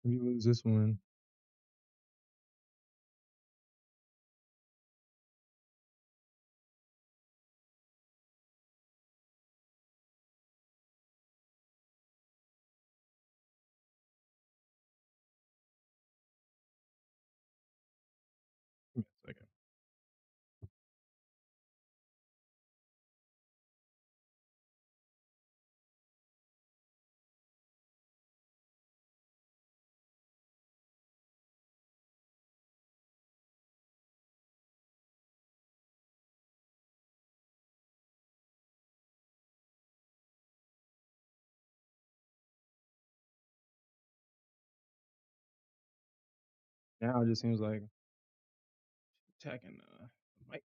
If you lose this one, give me a second. Now it just seems like attacking Mike.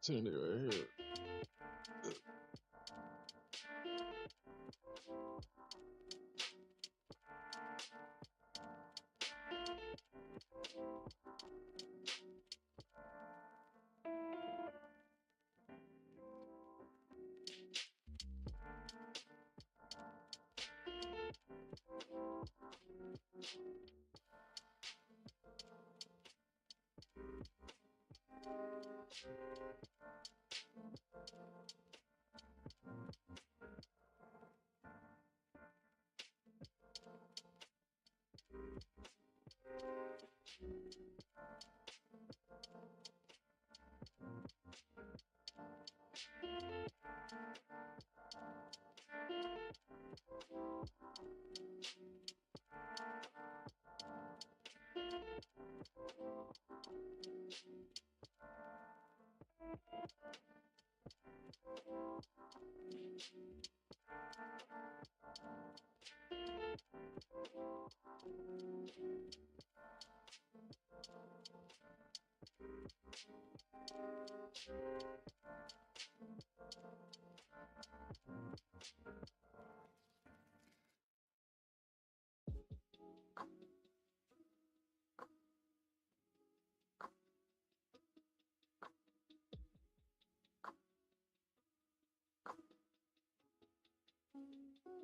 Opportunity right here.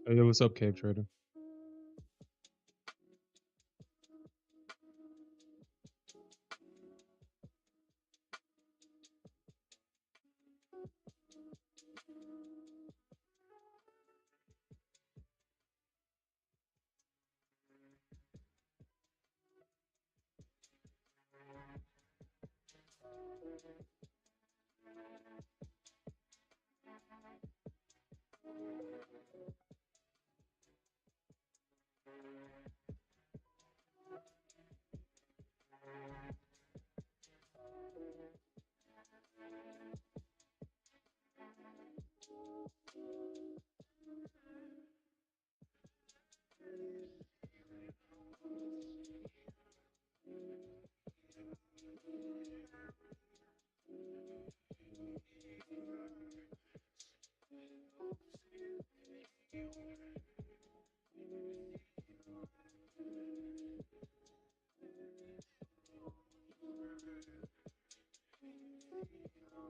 Hey, what's up, Cape Trader?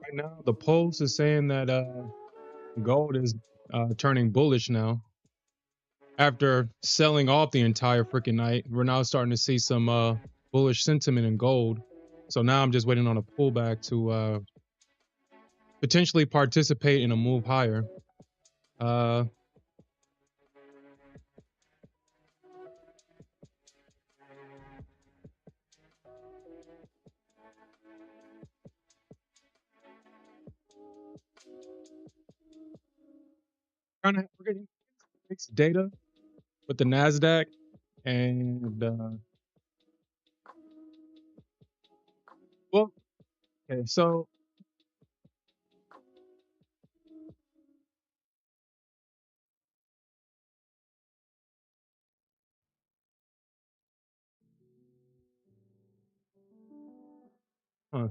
Right now, the Pulse is saying that gold is turning bullish now. After selling off the entire freaking night, we're now starting to see some bullish sentiment in gold. So now I'm just waiting on a pullback to potentially participate in a move higher. Uh, we're getting mixed data with the Nasdaq, and well, okay, so huh,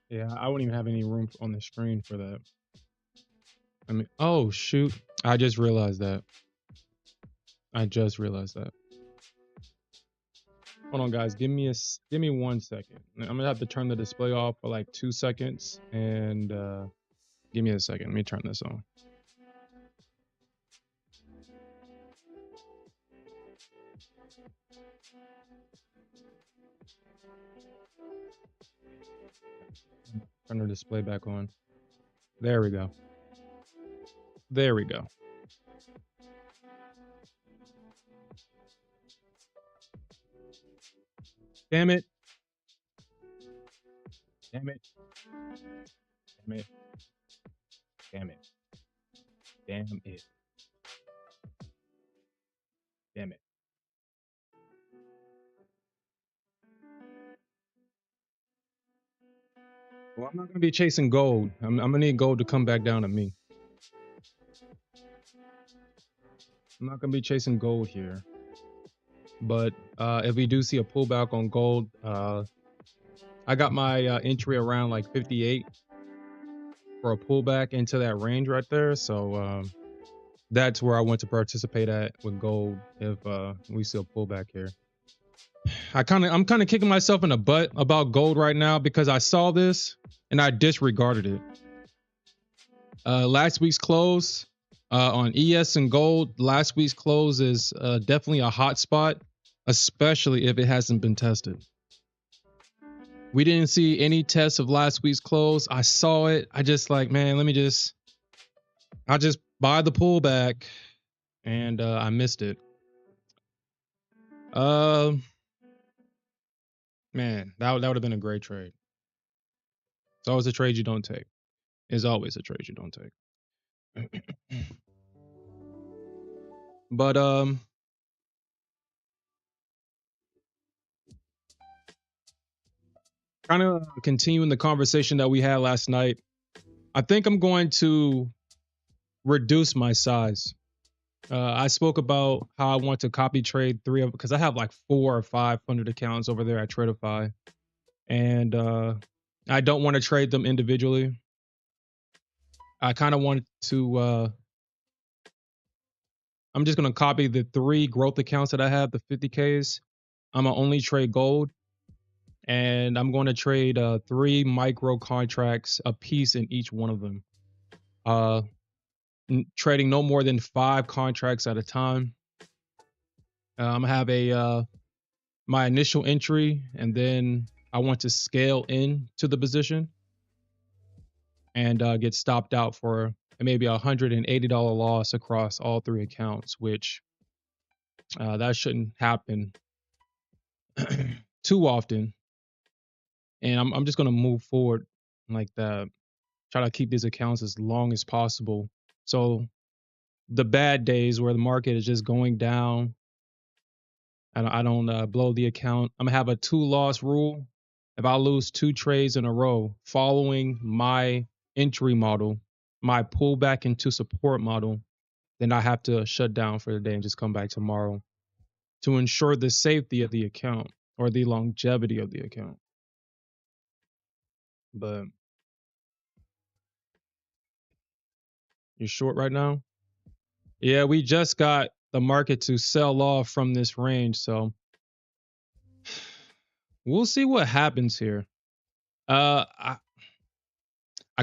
yeah, I wouldn't even have any room on the screen for that. I mean, oh shoot, I just realized that. I just realized that. Hold on, guys. Give me 1 second. I'm gonna have to turn the display off for like 2 seconds, and give me a second. Let me turn this on. Turn the display back on. There we go. There we go. Damn it. Damn it. Damn it. Damn it. Damn it. Damn it. Well, I'm not gonna be chasing gold. I'm gonna need gold to come back down to me. I'm not gonna be chasing gold here. But if we do see a pullback on gold, I got my entry around like 58 for a pullback into that range right there. So that's where I want to participate at with gold if we see a pullback here. I'm kind of kicking myself in the butt about gold right now because I saw this and I disregarded it. Last week's close on ES and gold, last week's close is definitely a hot spot, especially if it hasn't been tested. We didn't see any tests of last week's close. I saw it. I just like, man, I'll just buy the pullback, and I missed it. Man, that would have been a great trade. It's always a trade you don't take. It's always a trade you don't take. But kind of continuing the conversation that we had last night, I think I'm going to reduce my size. I spoke about how I want to copy trade three of because I have like 400 or 500 accounts over there at Tradeify, and I don't want to trade them individually. I kind of want to. I'm just gonna copy the 3 growth accounts that I have, the 50Ks. I'm gonna only trade gold, and I'm going to trade 3 micro contracts a piece in each one of them. Trading no more than 5 contracts at a time. I'm gonna have my initial entry, and then I want to scale into the position and get stopped out for maybe $180 loss across all 3 accounts, which that shouldn't happen too often, and I'm just gonna move forward like that. Try to keep these accounts as long as possible. So the bad days where the market is just going down, I don't blow the account. I'm gonna have a two loss rule. If I lose two trades in a row following my entry model, my pullback into support model, then I have to shut down for the day and just come back tomorrow to ensure the safety of the account or the longevity of the account. But you're short right now? Yeah, we just got the market to sell off from this range, so we'll see what happens here. I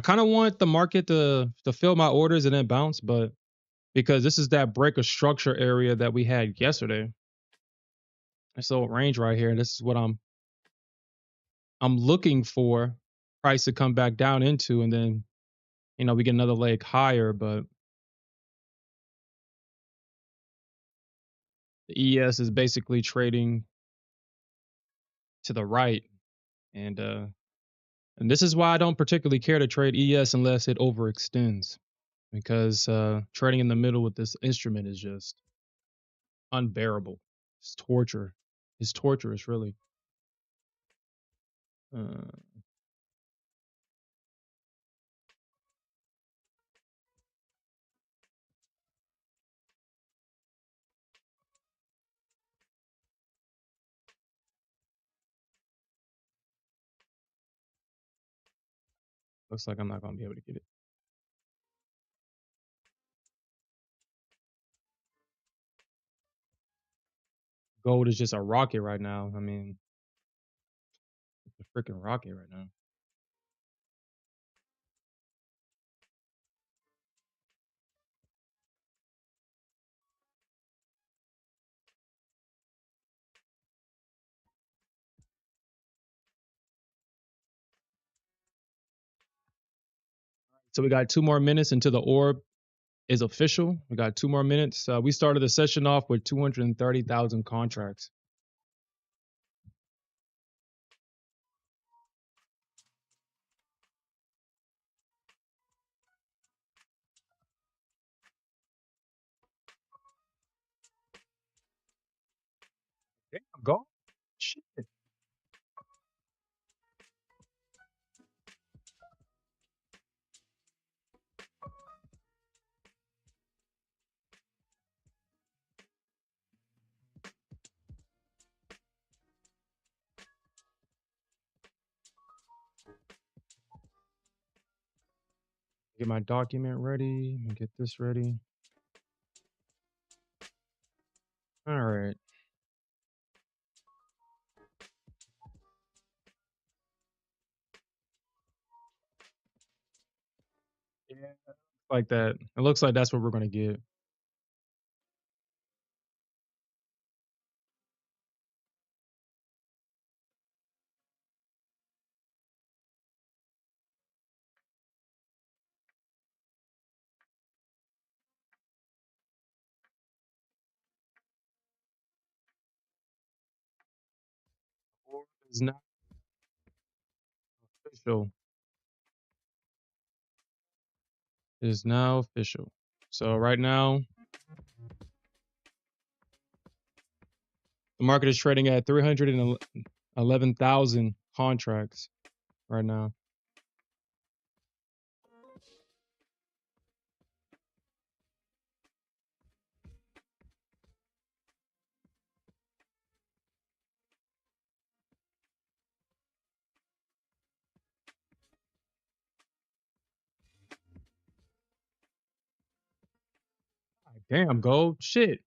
kind of want the market to fill my orders and then bounce, but because this is that break of structure area that we had yesterday. This little range right here. This is what I'm looking for price to come back down into, and then we get another leg higher. But the ES is basically trading to the right, and and this is why I don't particularly care to trade ES unless it overextends, because trading in the middle with this instrument is just unbearable. It's torture. It's torturous, really. Uh, Looks like I'm not gonna be able to get it. Gold is just a rocket right now. I mean, it's a freaking rocket right now. So we got 2 more minutes until the orb is official. We got 2 more minutes. We started the session off with 230,000 contracts. Damn, gold. Shit. Get my document ready. Get this ready. All right. Yeah, like that. It looks like that's what we're gonna get. Orb is now official. Is now official. So right now, the market is trading at 311,000 contracts right now. Damn, gold. Shit.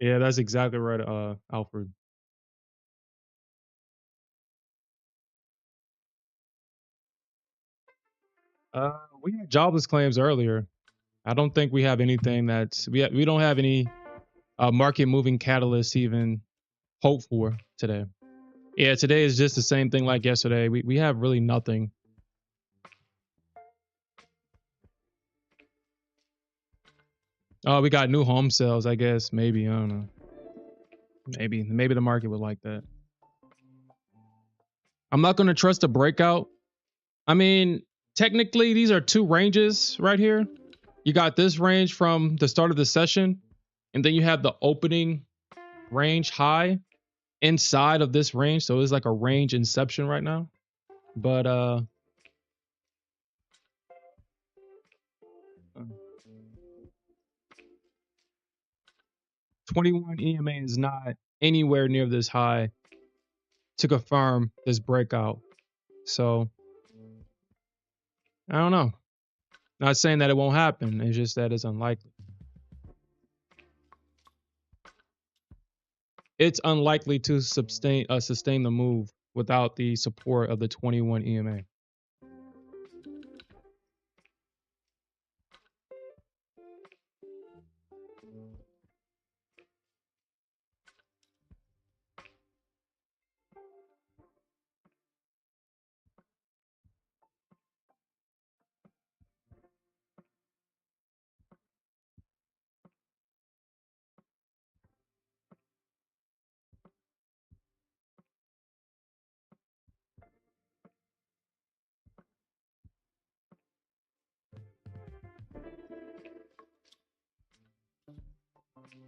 Yeah, that's exactly right, Alfred. We had jobless claims earlier. I don't think we have anything that's we don't have any market moving catalysts even hope for today. Yeah, today is just the same thing like yesterday. We have really nothing. Oh, we got new home sales, I guess. Maybe, I don't know. Maybe the market would like that. I'm not going to trust a breakout. I mean, technically these are two ranges right here. You got this range from the start of the session, and then you have the opening range high inside of this range. So it's like a range inception right now. But 21 EMA is not anywhere near this high to confirm this breakout. So I don't know. Not saying that it won't happen. It's just that it's unlikely. It's unlikely to sustain the move without the support of the 21 EMA.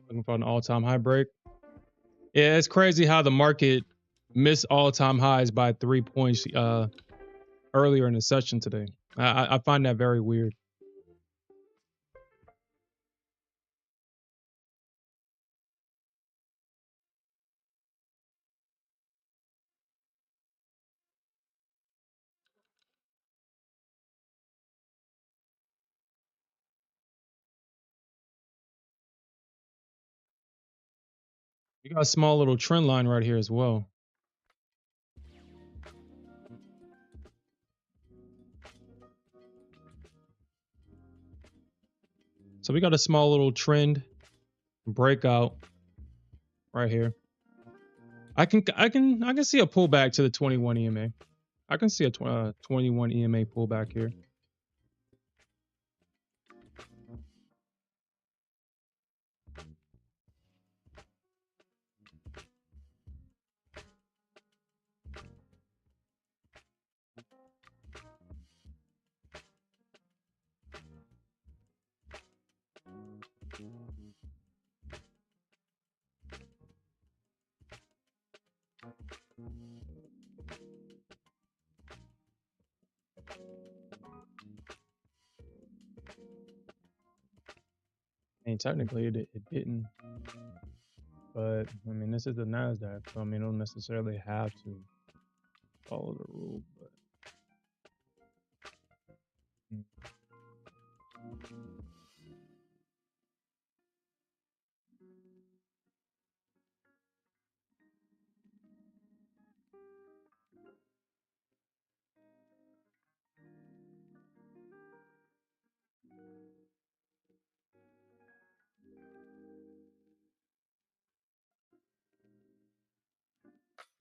Looking for an all-time high break. Yeah, it's crazy how the market missed all-time highs by 3 points earlier in the session today. I find that very weird. We got a small little trend line right here as well. So we got a small little trend breakout right here. I can see a pullback to the 21 EMA. I can see a 21 EMA pullback here. And technically it didn't, but I mean this is the Nasdaq, so I mean you don't necessarily have to follow the rule. But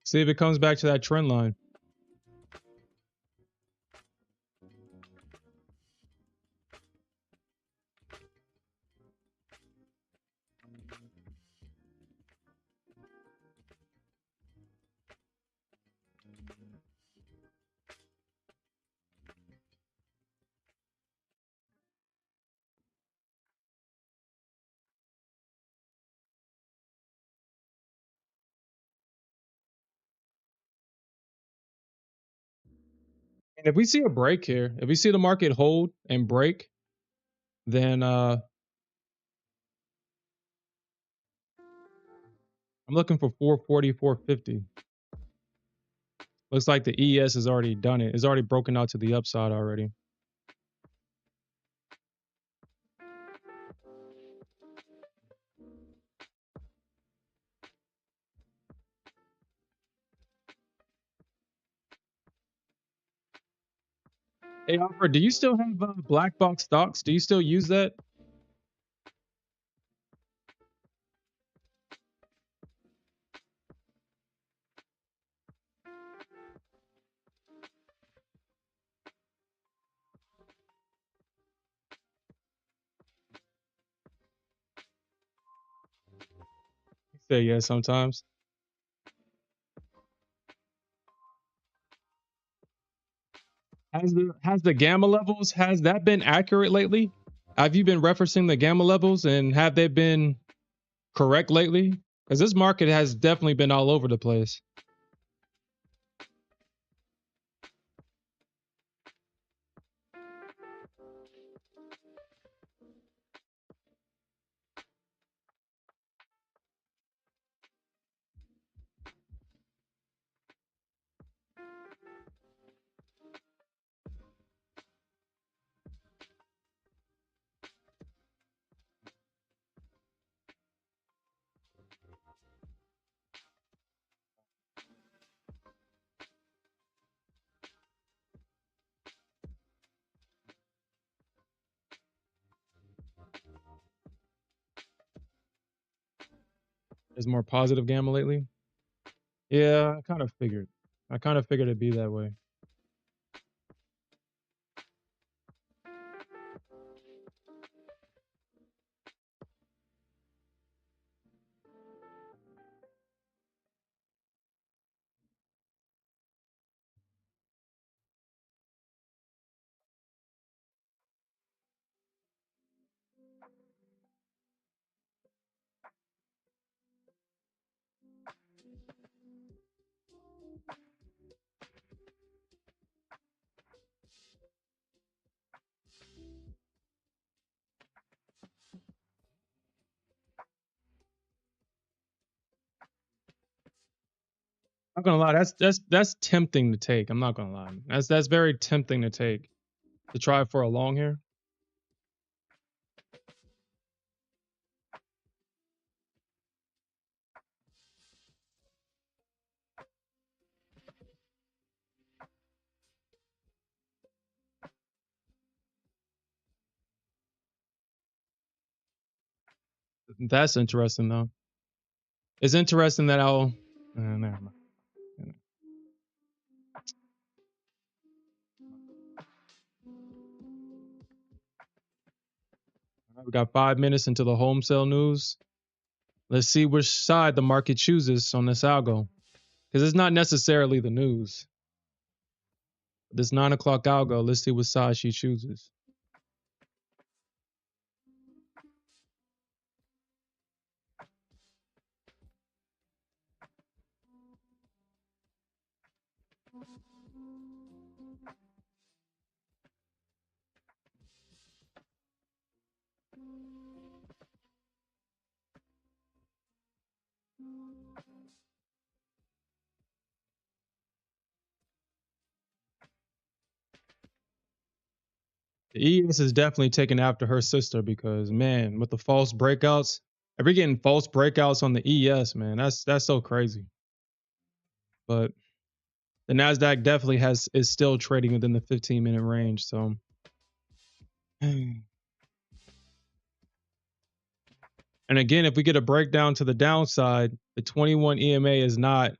see if it comes back to that trend line. And if we see a break here, if we see the market hold and break, then I'm looking for 440, 450. Looks like the ES has already done it. It's already broken out to the upside already. Hey, Alfred, do you still have black box stocks? Do you still use that? Say yeah sometimes. Has the gamma levels, has that been accurate lately? Have you been referencing the gamma levels and have they been correct lately? Because this market has definitely been all over the place. There's more positive gamma lately. Yeah, I kind of figured. I kind of figured it'd be that way. Not gonna lie, that's tempting to take. I'm not gonna lie. That's very tempting to take to try for a long here. That's interesting though. It's interesting that never mind. We got 5 minutes into the home sale news. Let's see which side the market chooses on this algo, because it's not necessarily the news. This 9 o'clock algo. Let's see what side she chooses. The ES is definitely taking after her sister because man, with the false breakouts, if we're getting false breakouts on the ES, man, that's so crazy. But the Nasdaq definitely is still trading within the 15-minute range. So, and again, if we get a breakdown to the downside, the 21 EMA is not.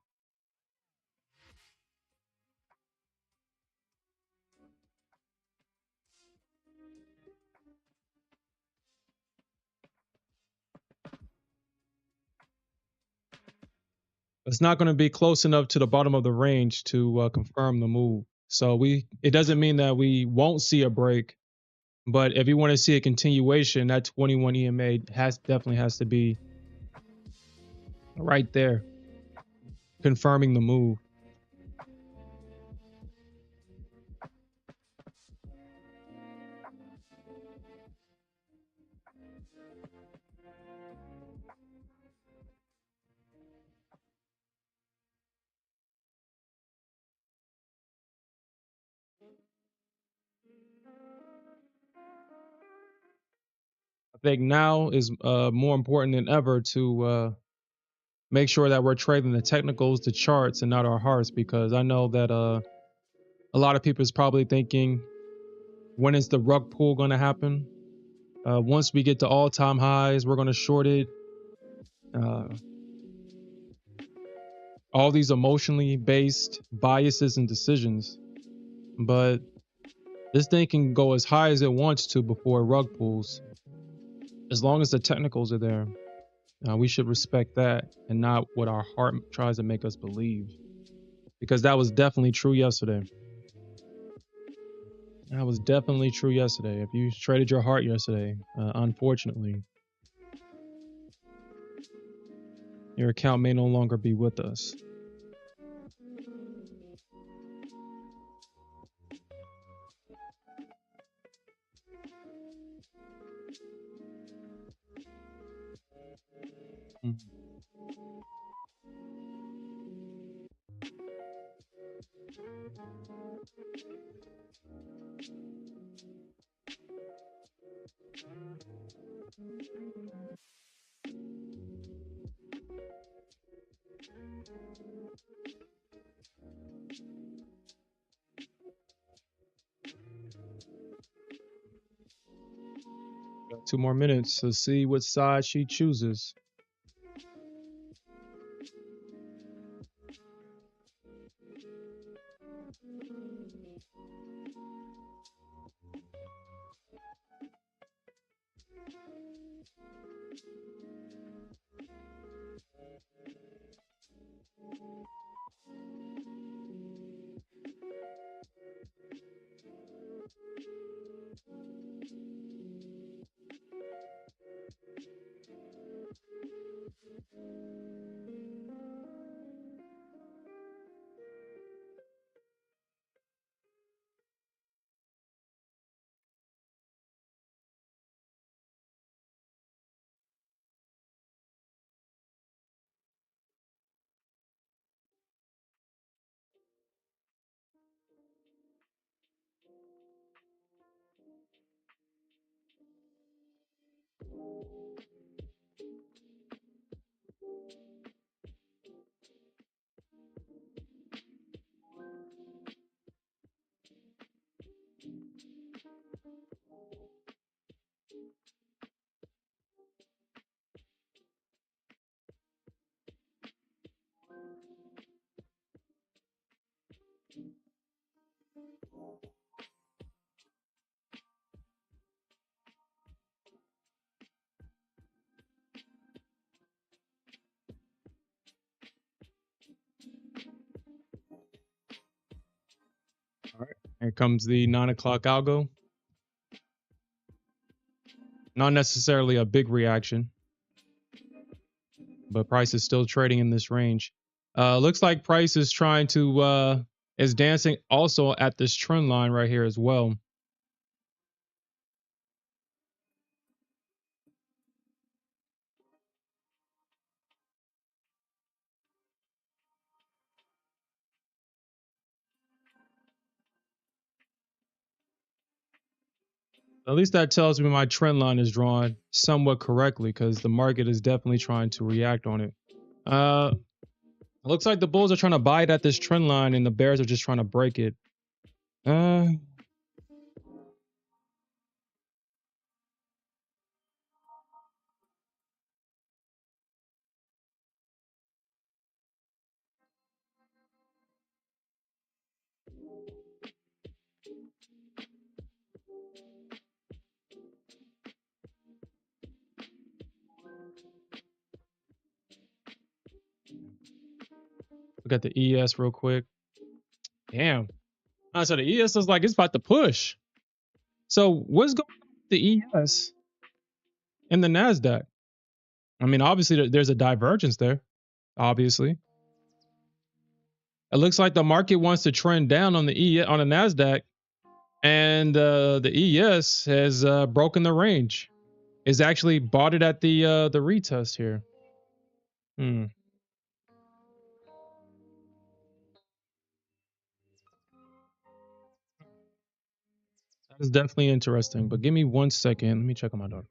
It's not going to be close enough to the bottom of the range to confirm the move. So it doesn't mean that we won't see a break, but if you want to see a continuation, that 21 EMA definitely has to be right there, confirming the move. I think now is more important than ever to make sure that we're trading the technicals, the charts, and not our hearts, because I know that a lot of people is probably thinking When is the rug pull going to happen? Once we get to all-time highs, we're going to short it. Uh, all these emotionally based biases and decisions. But this thing can go as high as it wants to before it rug pulls. As long as the technicals are there, we should respect that and not what our heart tries to make us believe. Because that was definitely true yesterday. That was definitely true yesterday. If you traded your heart yesterday, unfortunately, your account may no longer be with us. Mhm. Got 2 more minutes to see what side she chooses. All right. Here comes the 9 o'clock algo. Not necessarily a big reaction, but price is still trading in this range. Looks like price is trying to is dancing also at this trend line right here as well. At least that tells me my trend line is drawn somewhat correctly because the market is definitely trying to react on it. It looks like the bulls are trying to buy it at this trend line and the bears are just trying to break it. Uh, look at the ES real quick. Damn. So the ES is like it's about to push. So what's going on with the ES and the Nasdaq? I mean, obviously there's a divergence there. Obviously, it looks like the market wants to trend down on the on the Nasdaq, and the ES has broken the range. Is actually bought it at the retest here. Hmm. That is definitely interesting. But give me 1 second. Let me check on my daughter.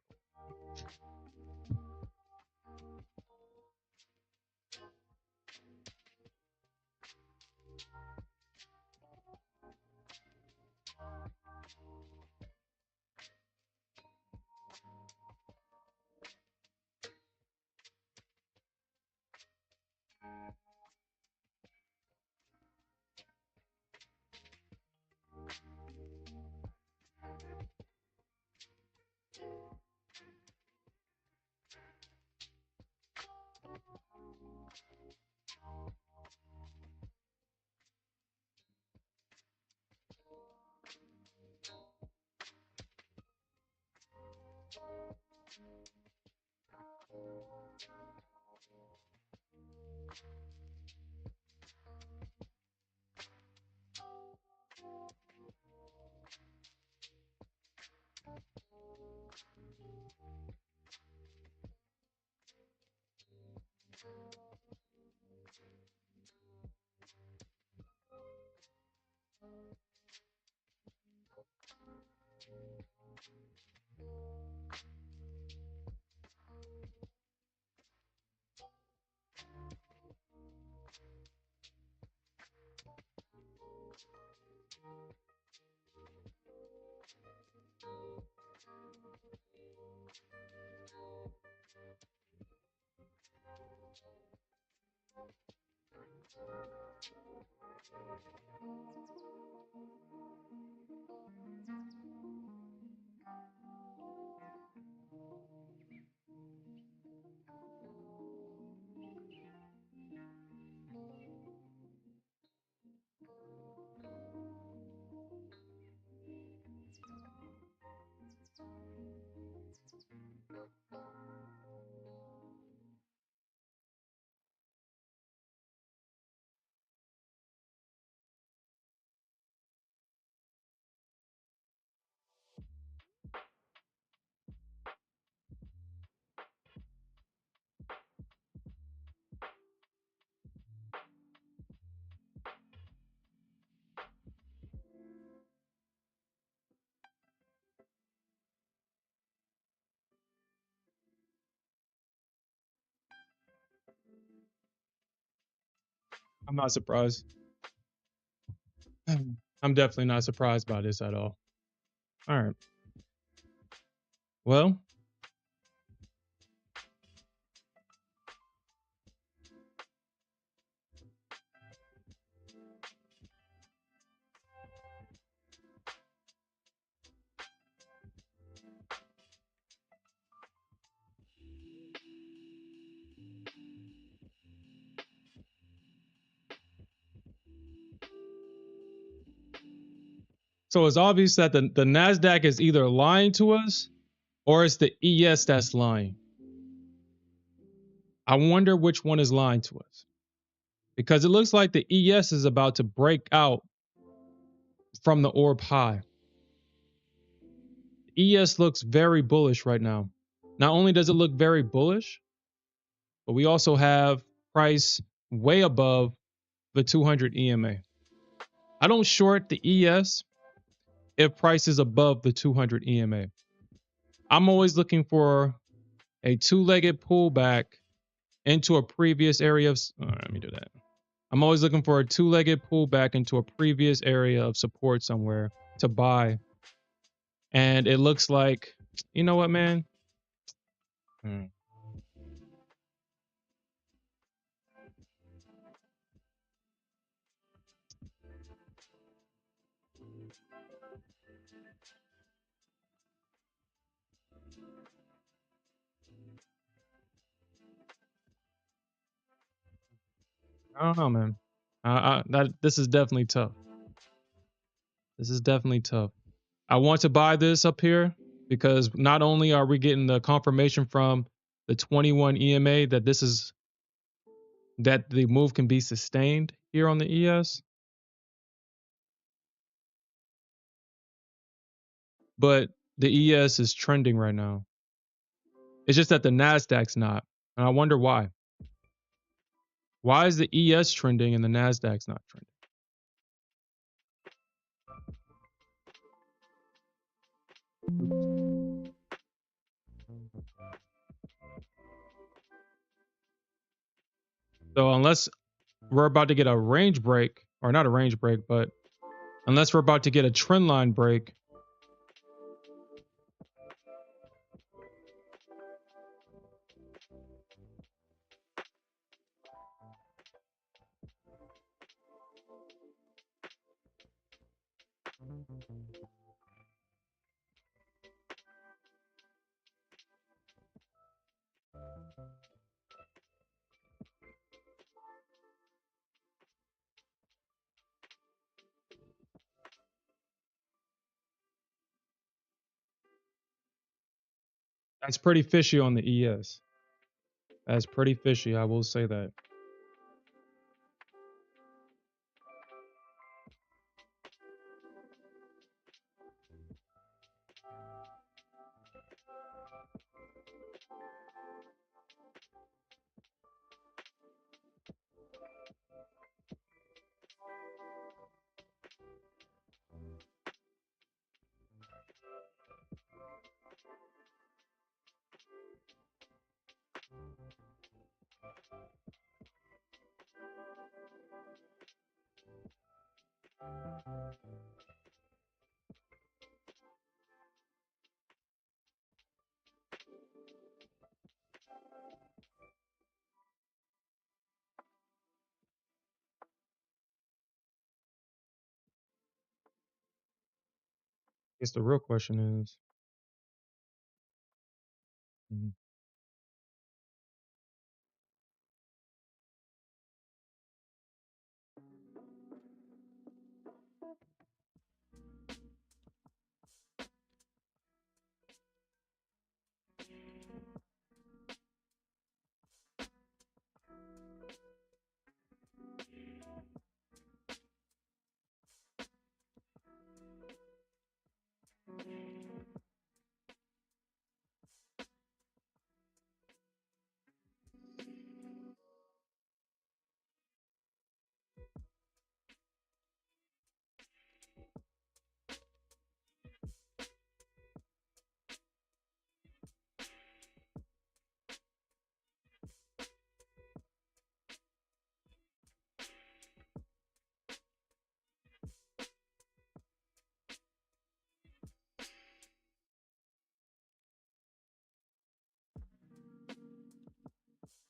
I'm not surprised. I'm definitely not surprised by this at all. All right. Well, so it's obvious that the Nasdaq is either lying to us or it's the ES that's lying. I wonder which one is lying to us because it looks like the ES is about to break out from the orb high. ES looks very bullish right now. Not only does it look very bullish, but we also have price way above the 200 EMA. I don't short the ES if price is above the 200 EMA. I'm always looking for a two-legged pullback into a previous area of, let me do that. I'm always looking for a two-legged pullback into a previous area of support somewhere to buy. And it looks like, you know what, man? I don't know, man. This is definitely tough. This is definitely tough. I want to buy this up here because not only are we getting the confirmation from the 21 EMA that that the move can be sustained here on the ES, but the ES is trending right now. It's just that the Nasdaq's not, and I wonder why. Why is the ES trending and the Nasdaq's not trending? So unless we're about to get a range break, or not a range break, but unless we're about to get a trend line break, That's pretty fishy on the ES. That's pretty fishy. I will say that. I guess the real question is, mhm.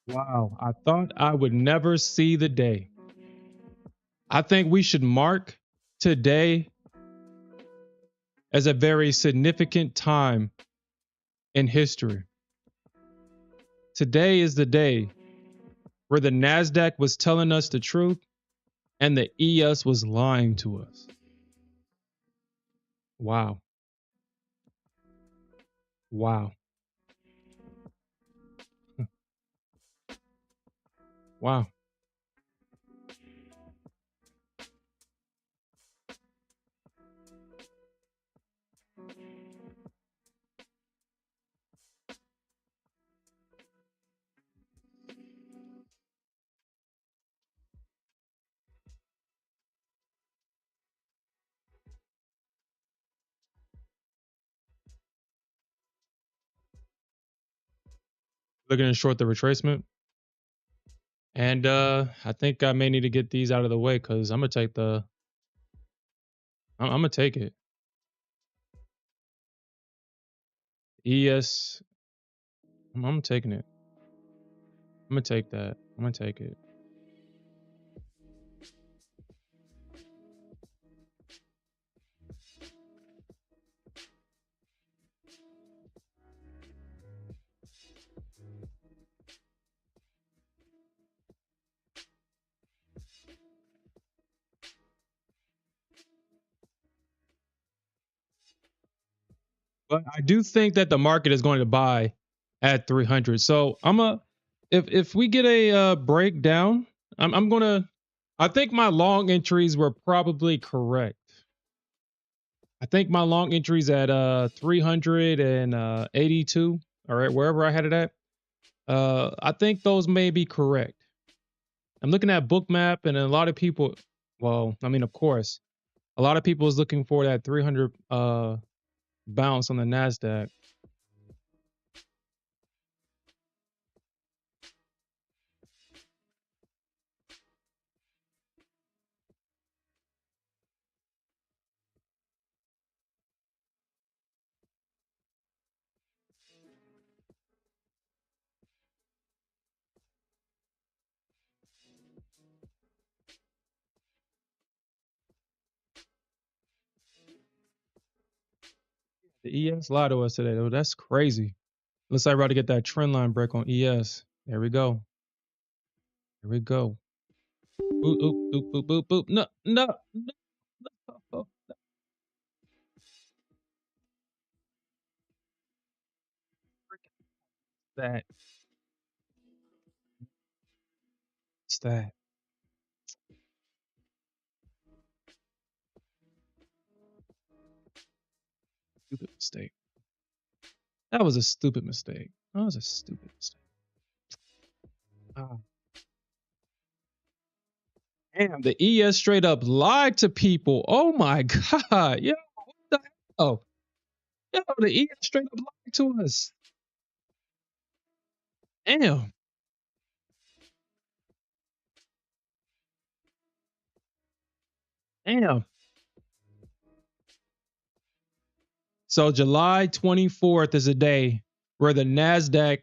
Wow, I thought I would never see the day. I think we should mark today as a very significant time in history. Today is the day where the Nasdaq was telling us the truth and the ES was lying to us. Wow. Wow. Wow. Looking to short the retracement. And I think I may need to get these out of the way because I'm gonna take I'm gonna take it. ES, I'm taking it. I'm gonna take that. I'm gonna take it. But I do think that the market is going to buy at 300. So I'm a if we get a breakdown, I'm gonna. I think my long entries were probably correct. I think my long entries at 382. All right, wherever I had it at. I think those may be correct. I'm looking at Bookmap, and a lot of people. Well, I mean, of course, a lot of people is looking for that 300 bounce on the Nasdaq. The ES lied to us today, though. That's crazy. Looks like we're about to get that trend line break on ES. There we go. Here we go. Boop, boop, boop, boop, boop, boop. No, no, no. that? What's that? Stupid mistake. That was a stupid mistake. That was a stupid mistake. Ah, damn, the ES straight up lied to people. Oh my god. Yo, what the hell? Yo, the ES straight up lied to us. Damn. Damn. So July 24th is a day where the Nasdaq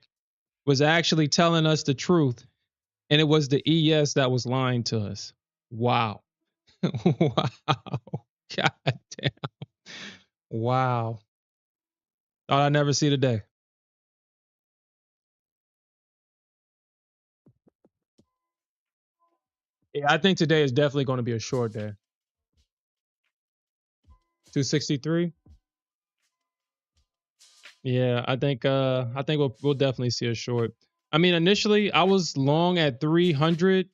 was actually telling us the truth, and it was the ES that was lying to us. Wow. Wow. God damn. Wow. Thought I'd never see the day. Yeah, I think today is definitely going to be a short day. 263. Yeah, I think we'll definitely see a short. I mean, initially I was long at 300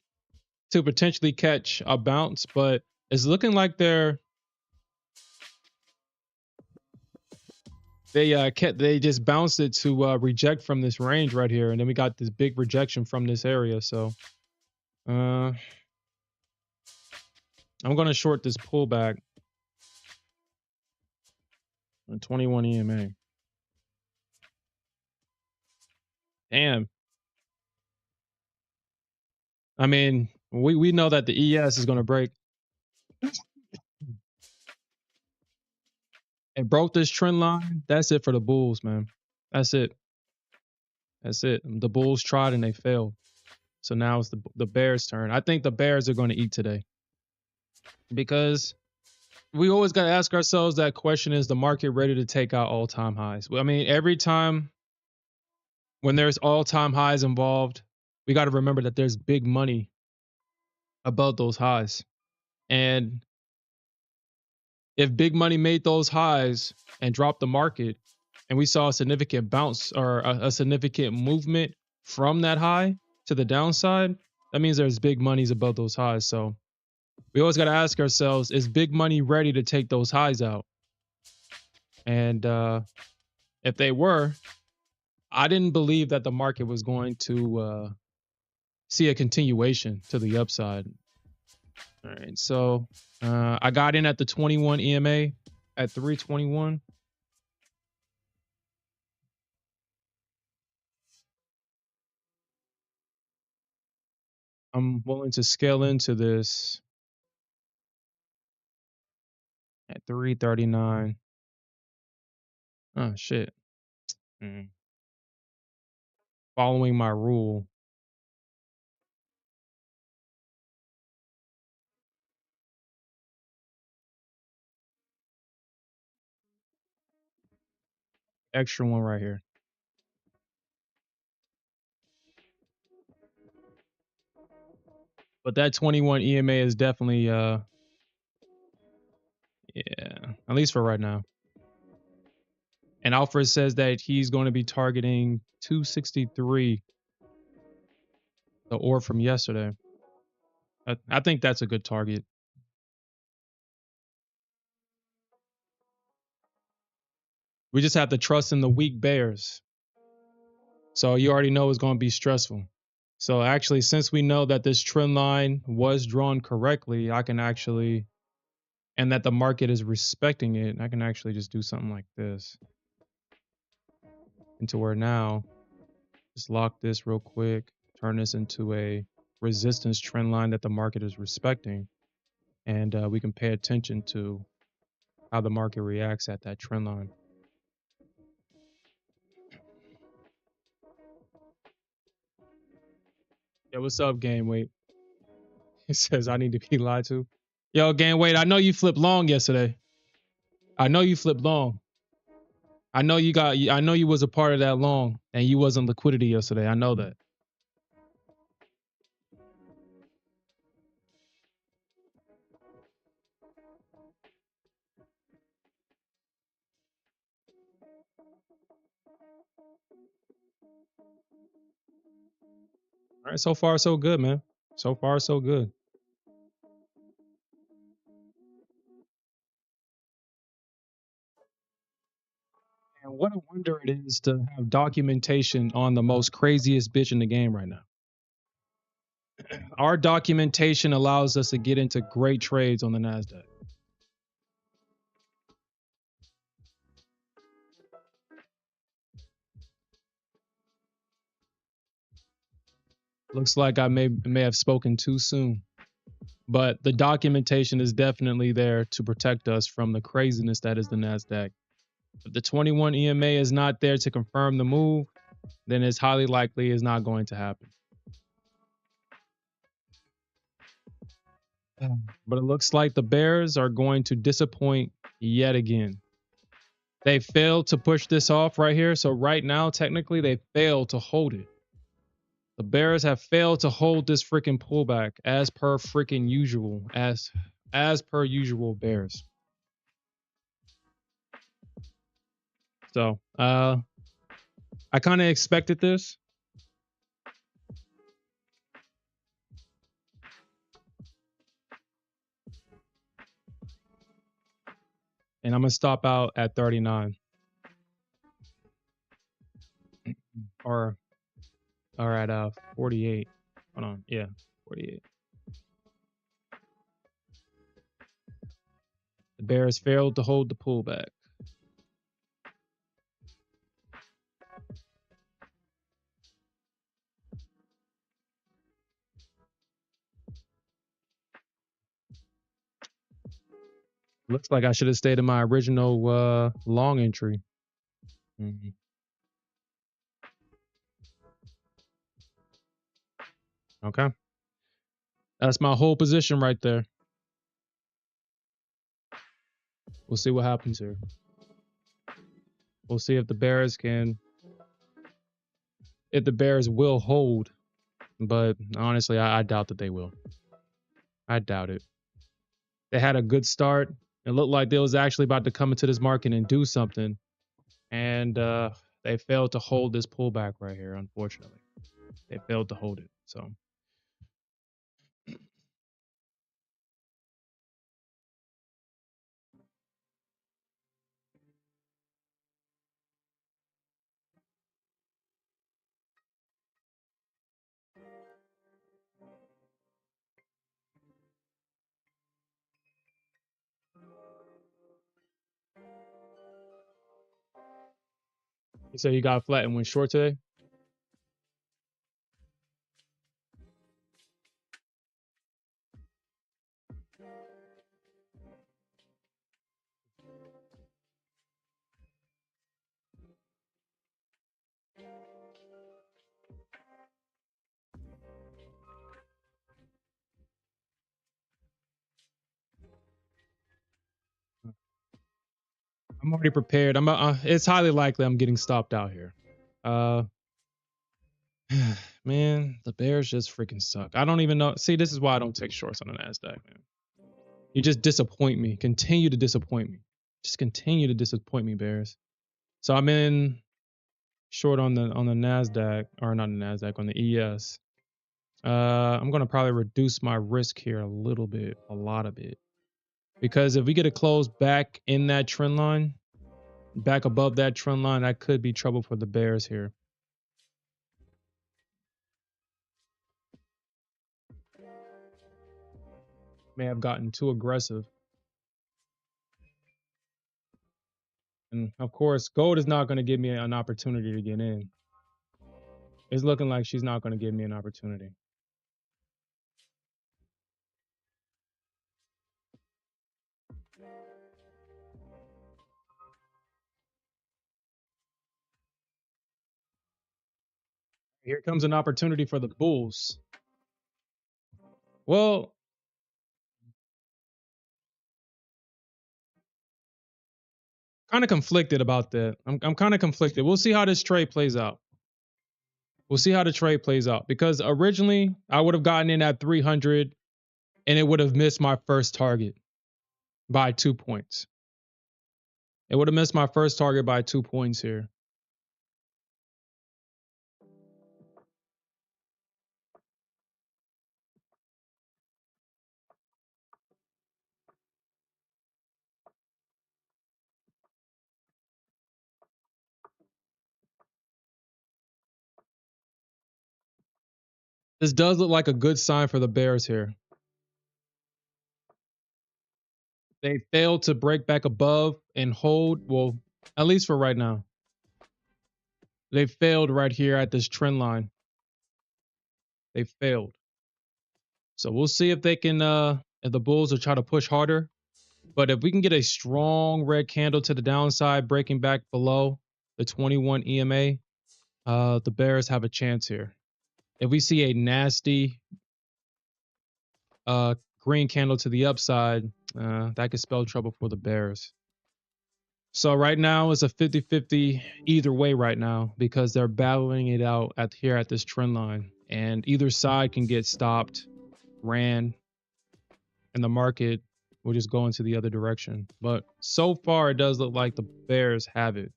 to potentially catch a bounce, but it's looking like they just bounced it to reject from this range right here, and then we got this big rejection from this area. So uh I'm gonna short this pullback on 21 EMA. Damn. I mean, we know that the ES is gonna break. It broke this trend line. That's it for the bulls, man. That's it. That's it. The bulls tried and they failed. So now it's the bears' turn. I think the bears are going to eat today because we always got to ask ourselves that question: is the market ready to take out all-time highs? I mean, every time when there's all-time highs involved, we got to remember that there's big money above those highs. And if big money made those highs and dropped the market, and we saw a significant bounce or a significant movement from that high to the downside, that means there's big monies above those highs. So we always got to ask ourselves, is big money ready to take those highs out? And if they were, I didn't believe that the market was going to see a continuation to the upside. All right, so I got in at the 21 EMA at 321. I'm willing to scale into this at 339. Oh shit. Mm. Following my rule. Extra one right here. But that 21 EMA is definitely yeah, at least for right now. And Alfred says that he's going to be targeting 263, the orb from yesterday. I think that's a good target. We just have to trust in the weak bears. So you already know it's going to be stressful. So actually, since we know that this trend line was drawn correctly, I can actually, and that the market is respecting it, I can actually just do something like this. Into where now, just lock this real quick, turn this into a resistance trend line that the market is respecting. And we can pay attention to how the market reacts at that trend line. Yo, what's up, Game Weight? He says I need to be lied to. Yo, Game Weight, I know you flipped long yesterday. I know you flipped long. I know you was a part of that long and you wasn't liquidity yesterday. I know that. All right, so far so good, man. So far so good. And what a wonder it is to have documentation on the most craziest bitch in the game right now. Our documentation allows us to get into great trades on the Nasdaq. Looks like I may have spoken too soon, but the documentation is definitely there to protect us from the craziness that is the Nasdaq. If the 21 EMA is not there to confirm the move, then it's highly likely it's not going to happen. But it looks like the Bears are going to disappoint yet again. They failed to push this off right here. So right now, technically, they failed to hold it. The Bears have failed to hold this freaking pullback as per freaking usual, as per usual Bears. So I kind of expected this. And I'm gonna stop out at 39. Or at 48. Hold on. Yeah, 48. The Bears failed to hold the pullback. Looks like I should have stayed in my original long entry. Mm-hmm. Okay. That's my whole position right there. We'll see what happens here. We'll see if the Bears will hold. But honestly, I doubt that they will. I doubt it. They had a good start. It looked like they was actually about to come into this market and do something. And they failed to hold this pullback right here, unfortunately. They failed to hold it. So you say you got flat and went short today? I'm already prepared. It's highly likely I'm getting stopped out here. Man, the Bears just freaking suck. I don't even know. See, this is why I don't take shorts on the Nasdaq, man. You just disappoint me. Continue to disappoint me. Just continue to disappoint me, Bears. So I'm in short on the Nasdaq, or not the Nasdaq, on the ES. I'm gonna probably reduce my risk here a little bit, a lot of it, because if we get a close back in that trend line, back above that trend line, that could be trouble for the Bears here. May have gotten too aggressive. And of course, gold is not going to give me an opportunity to get in. It's looking like she's not going to give me an opportunity. Here comes an opportunity for the Bulls. Well, kind of conflicted about that. I'm kind of conflicted. We'll see how this trade plays out. We'll see how the trade plays out, because originally I would have gotten in at 300 and it would have missed my first target by 2 points. It would have missed my first target by 2 points here. This does look like a good sign for the bears here. They failed to break back above and hold. Well, at least for right now. They failed right here at this trend line. They failed. So we'll see if they can if the bulls will try to push harder. But if we can get a strong red candle to the downside, breaking back below the 21 EMA, the bears have a chance here. If we see a nasty green candle to the upside, that could spell trouble for the bears. So right now it's a 50-50 either way right now because they're battling it out here at this trend line, and either side can get stopped, ran, and the market will just go into the other direction. But so far it does look like the bears have it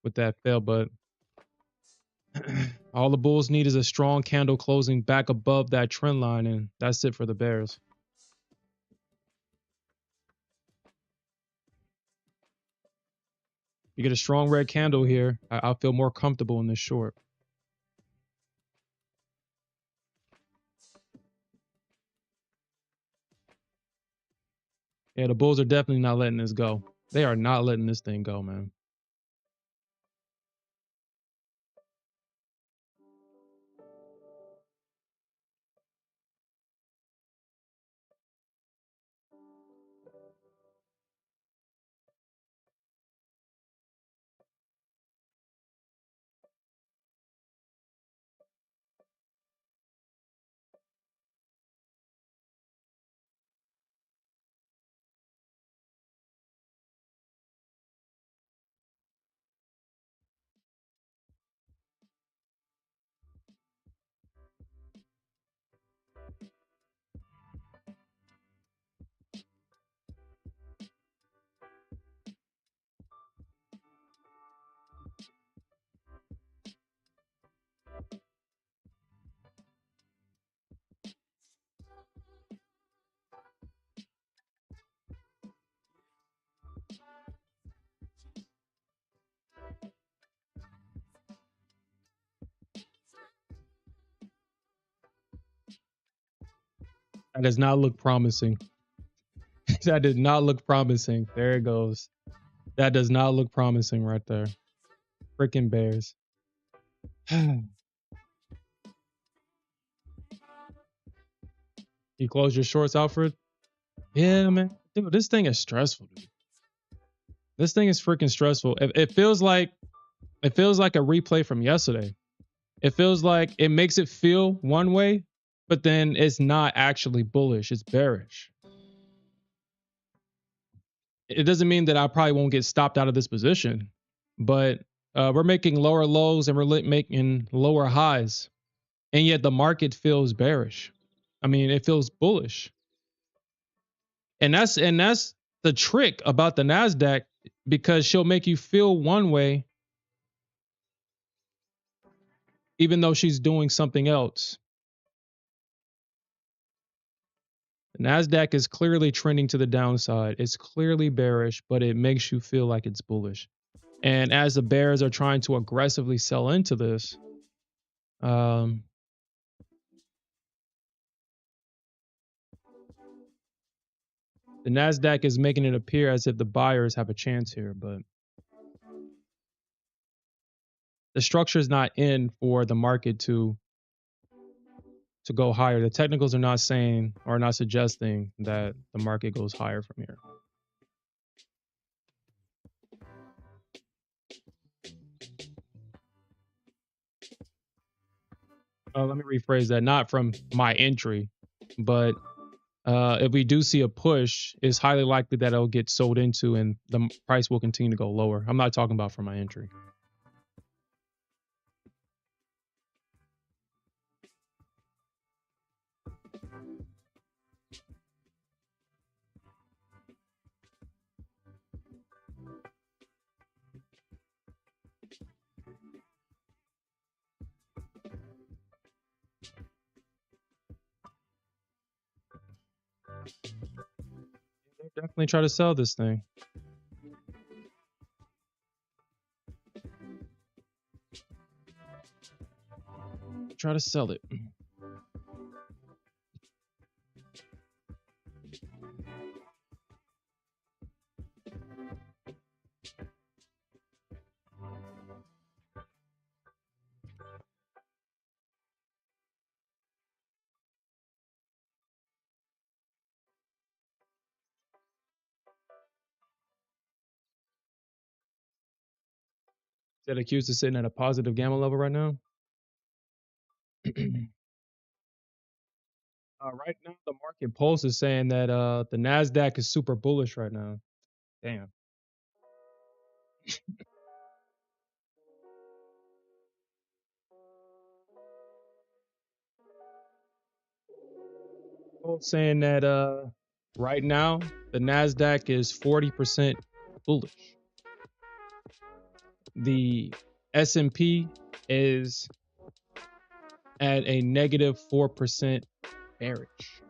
with that fail. But all the bulls need is a strong candle closing back above that trend line, and that's it for the bears. You get a strong red candle here, I'll feel more comfortable in this short. Yeah, the bulls are definitely not letting this go. They are not letting this thing go, man. That does not look promising. That did not look promising. There it goes. That does not look promising right there. Freaking bears. You close your shorts, Alfred? Yeah, man. Dude, this thing is stressful, dude. This thing is freaking stressful. It feels like a replay from yesterday. It feels like it makes it feel one way, but then it's not actually bullish. It's bearish. It doesn't mean that I probably won't get stopped out of this position, but we're making lower lows and we're making lower highs, and yet the market feels bearish. I mean, it feels bullish, and that's the trick about the Nasdaq, because she'll make you feel one way even though she's doing something else. The Nasdaq is clearly trending to the downside. It's clearly bearish, but it makes you feel like it's bullish. And as the bears are trying to aggressively sell into this, the Nasdaq is making it appear as if the buyers have a chance here, but the structure is not in for the market to go higher. The technicals are not saying or not suggesting that the market goes higher from here. Let me rephrase that. Not from my entry, but if we do see a push, it's highly likely that it'll get sold into and the price will continue to go lower. I'm not talking about from my entry. Definitely try to sell this thing. Try to sell it. That accused is sitting at a positive gamma level right now. Right now, the market pulse is saying that the Nasdaq is super bullish right now. Damn. Pulse saying that right now the Nasdaq is 40% bullish. The S&P is at a negative 4% bearish.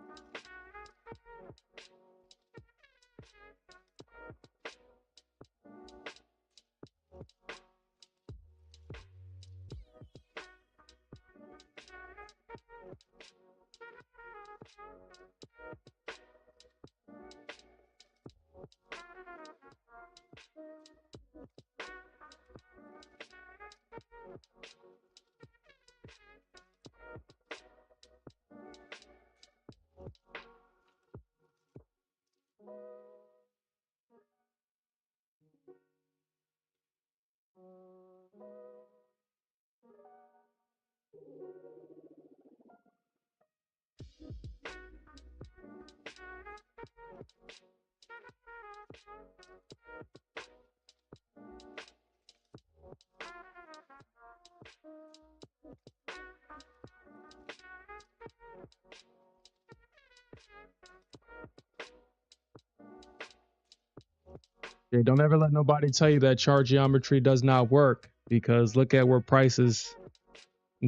Yeah, don't ever let nobody tell you that chart geometry does not work, because look at where price is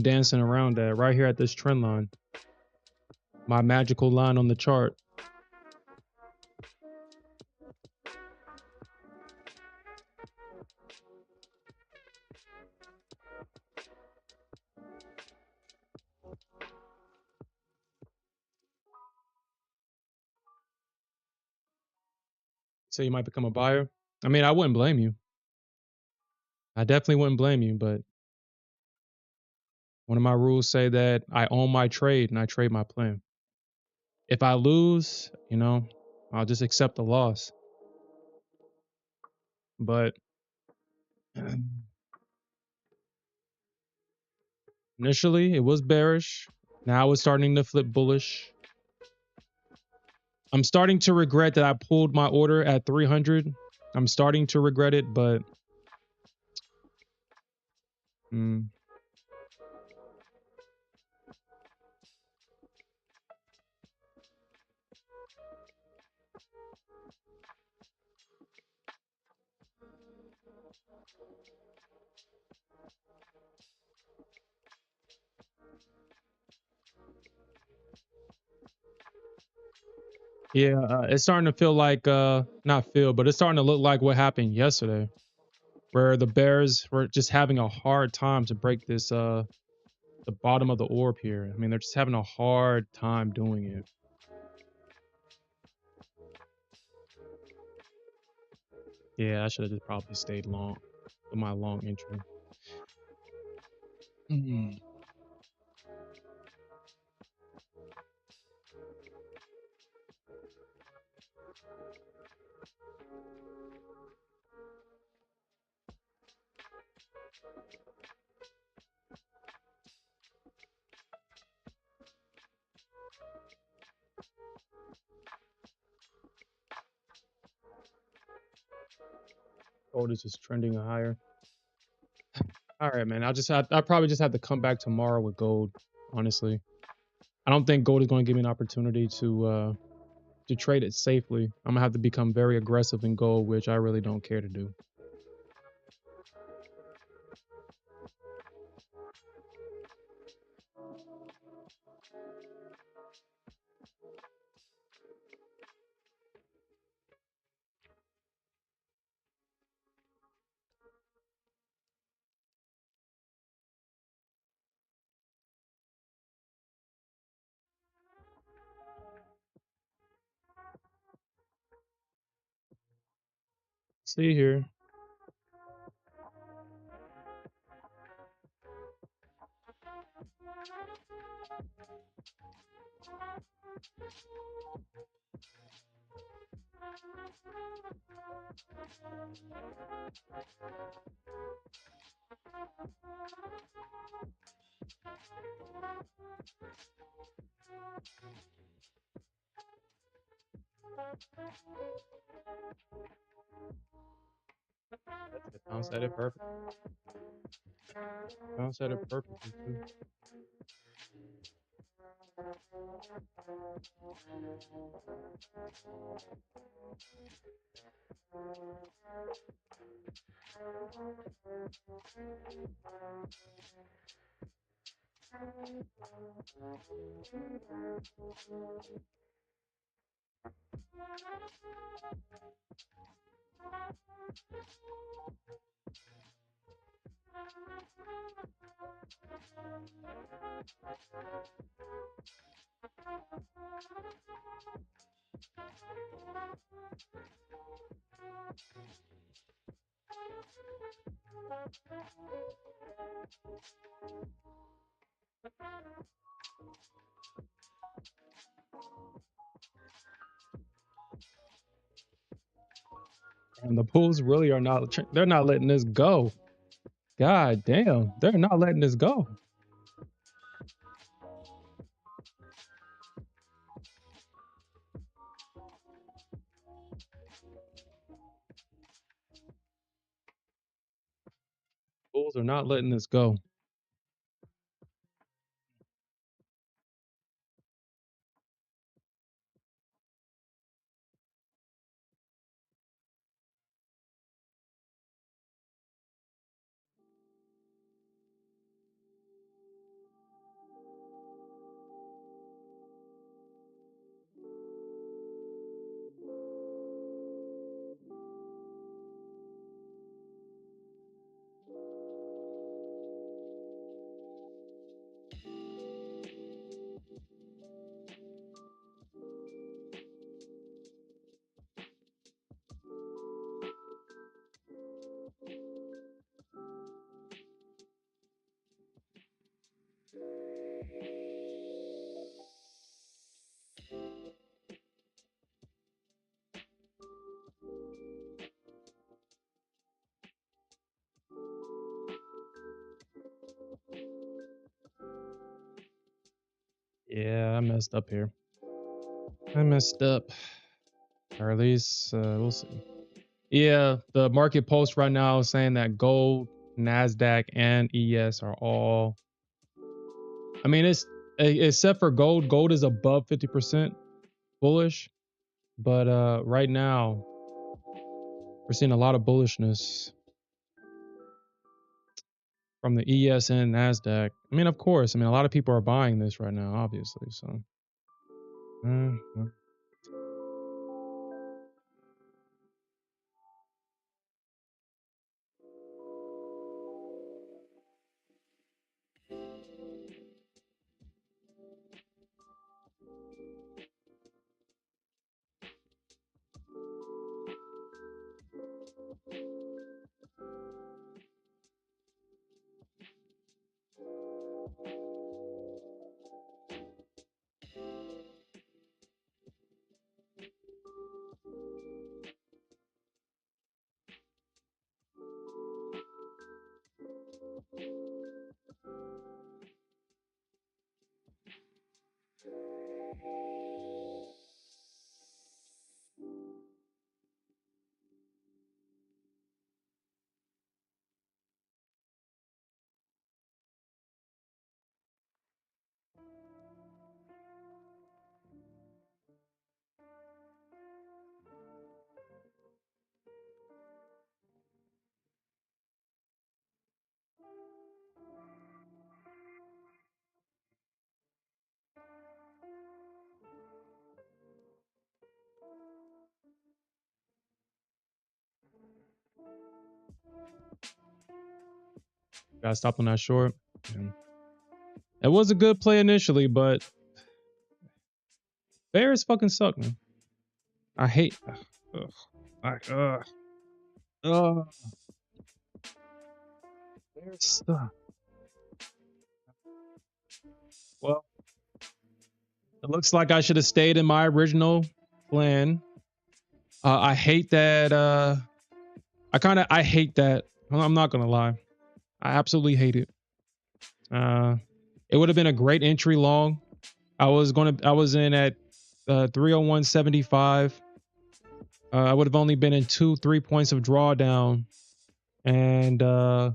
dancing around at right here at this trend line. My magical line on the chart. So you might become a buyer. I mean, I wouldn't blame you. I definitely wouldn't blame you, but one of my rules say that I own my trade and I trade my plan. If I lose, I'll just accept the loss. But initially, it was bearish. Now it's starting to flip bullish. I'm starting to regret that I pulled my order at 300. I'm starting to regret it, but yeah, it's starting to feel like not feel, but it's starting to look like what happened yesterday, where the bears were just having a hard time to break this the bottom of the orb here. I mean, they're just having a hard time doing it. Yeah, I should have just probably stayed long with my long entry. Gold is just trending higher. All right, man. I probably just have to come back tomorrow with gold. Honestly, I don't think gold is going to give me an opportunity to trade it safely. I'm gonna have to become very aggressive in gold, which I really don't care to do. See here. It bounced at it perfect. Bounced at it perfectly too. And the Bulls really are not. They're not letting this go. God damn, they're not letting this go. Bulls are not letting this go. Yeah, I messed up here. I messed up. Or at least we'll see. Yeah, the market post right now is saying that gold, Nasdaq, and ES are all. I mean, it's except for gold. Gold is above 50% bullish, but right now we're seeing a lot of bullishness from the ES and Nasdaq. I mean, of course. I mean, a lot of people are buying this right now, obviously. So. Mhm. Got to stop on that short. Yeah. It was a good play initially, but Bears fucking suck, man. I hate. Ugh. Oh, there's well, it looks like I should have stayed in my original plan. I hate that. I hate that. I'm not gonna lie. I absolutely hate it. Uh, it would have been a great entry long. I was in at 301.75. I would have only been in 2 3 points of drawdown, and I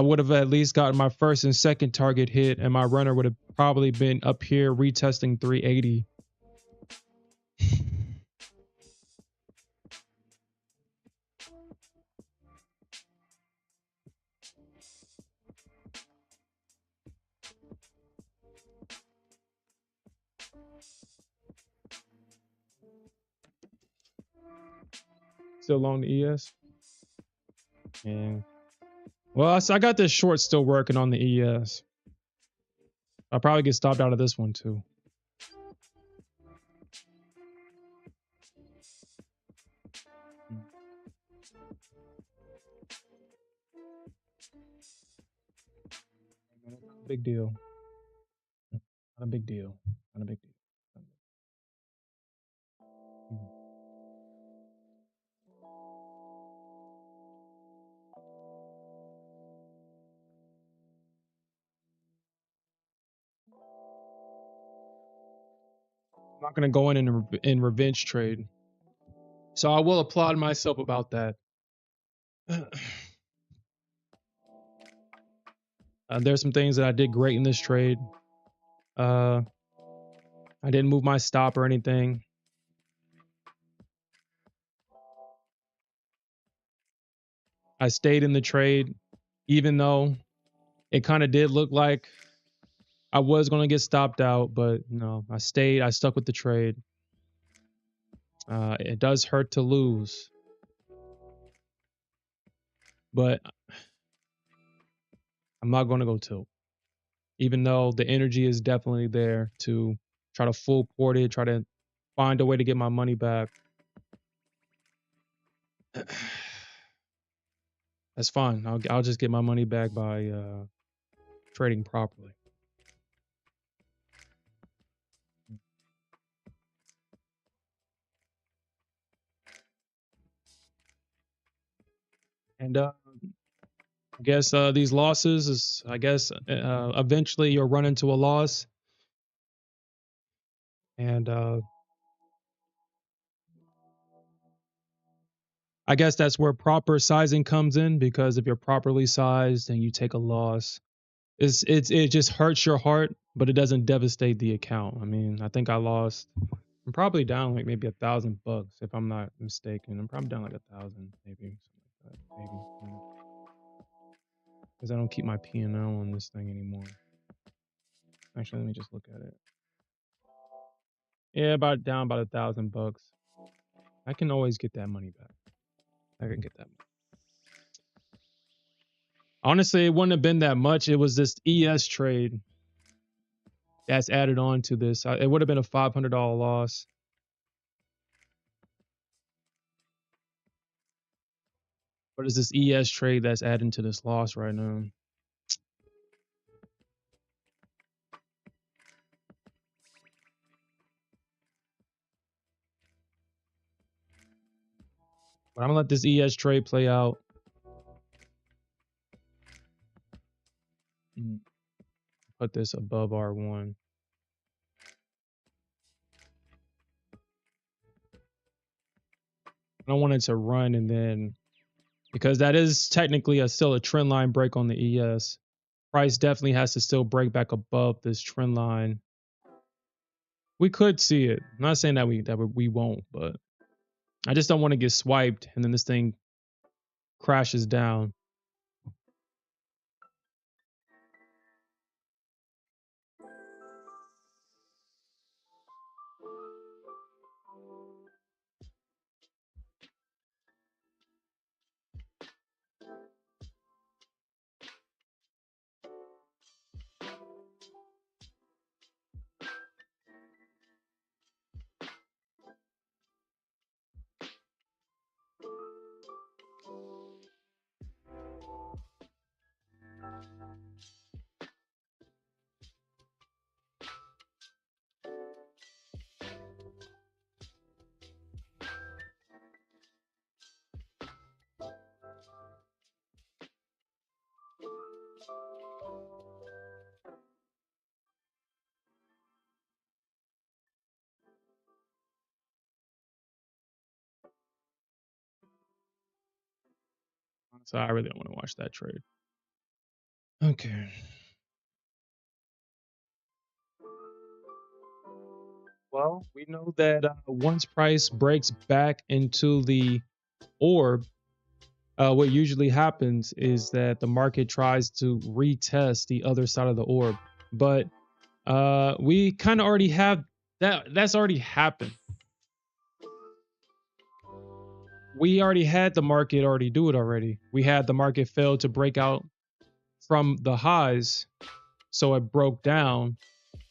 would have at least gotten my first and second target hit, and my runner would have probably been up here retesting 380. Still long the ES. Yeah. Well, I got this short still working on the ES. I'll probably get stopped out of this one too. Big deal. Not a big deal. Not a big deal. I'm not gonna go in revenge trade, so I will applaud myself about that. There's some things that I did great in this trade. Uh, I didn't move my stop or anything. I stayed in the trade, even though it kind of did look like I was going to get stopped out, but no, I stayed. I stuck with the trade. It does hurt to lose, but I'm not going to go tilt, even though the energy is definitely there to try to full port it, try to find a way to get my money back. That's fine. I'll just get my money back by trading properly. And I guess these losses is, I guess, eventually you'll run into a loss, and I guess that's where proper sizing comes in, because if you're properly sized and you take a loss, it just hurts your heart, but it doesn't devastate the account. I mean, I think I lost. I'm probably down like maybe $1,000 if I'm not mistaken. I'm probably down like 1,000, maybe something like that, maybe, because I don't keep my P&L on this thing anymore. Actually, let me just look at it. Yeah, about down about $1,000. I can always get that money back. I can get that. Honestly, it wouldn't have been that much. It was this ES trade that's added on to this. It would have been a $500 loss. But it's this ES trade that's adding to this loss right now. But I'm gonna let this ES trade play out. Put this above R1. I don't want it to run and then, because that is technically still a trend line break on the ES. Price definitely has to still break back above this trend line. We could see it. I'm not saying that we won't, but I just don't want to get swiped and then this thing crashes down. So I really don't want to watch that trade. Okay. Well, we know that once price breaks back into the orb, what usually happens is that the market tries to retest the other side of the orb. But we kind of already have that. That's already happened. We already had the market already do it already. We had the market fail to break out from the highs, so it broke down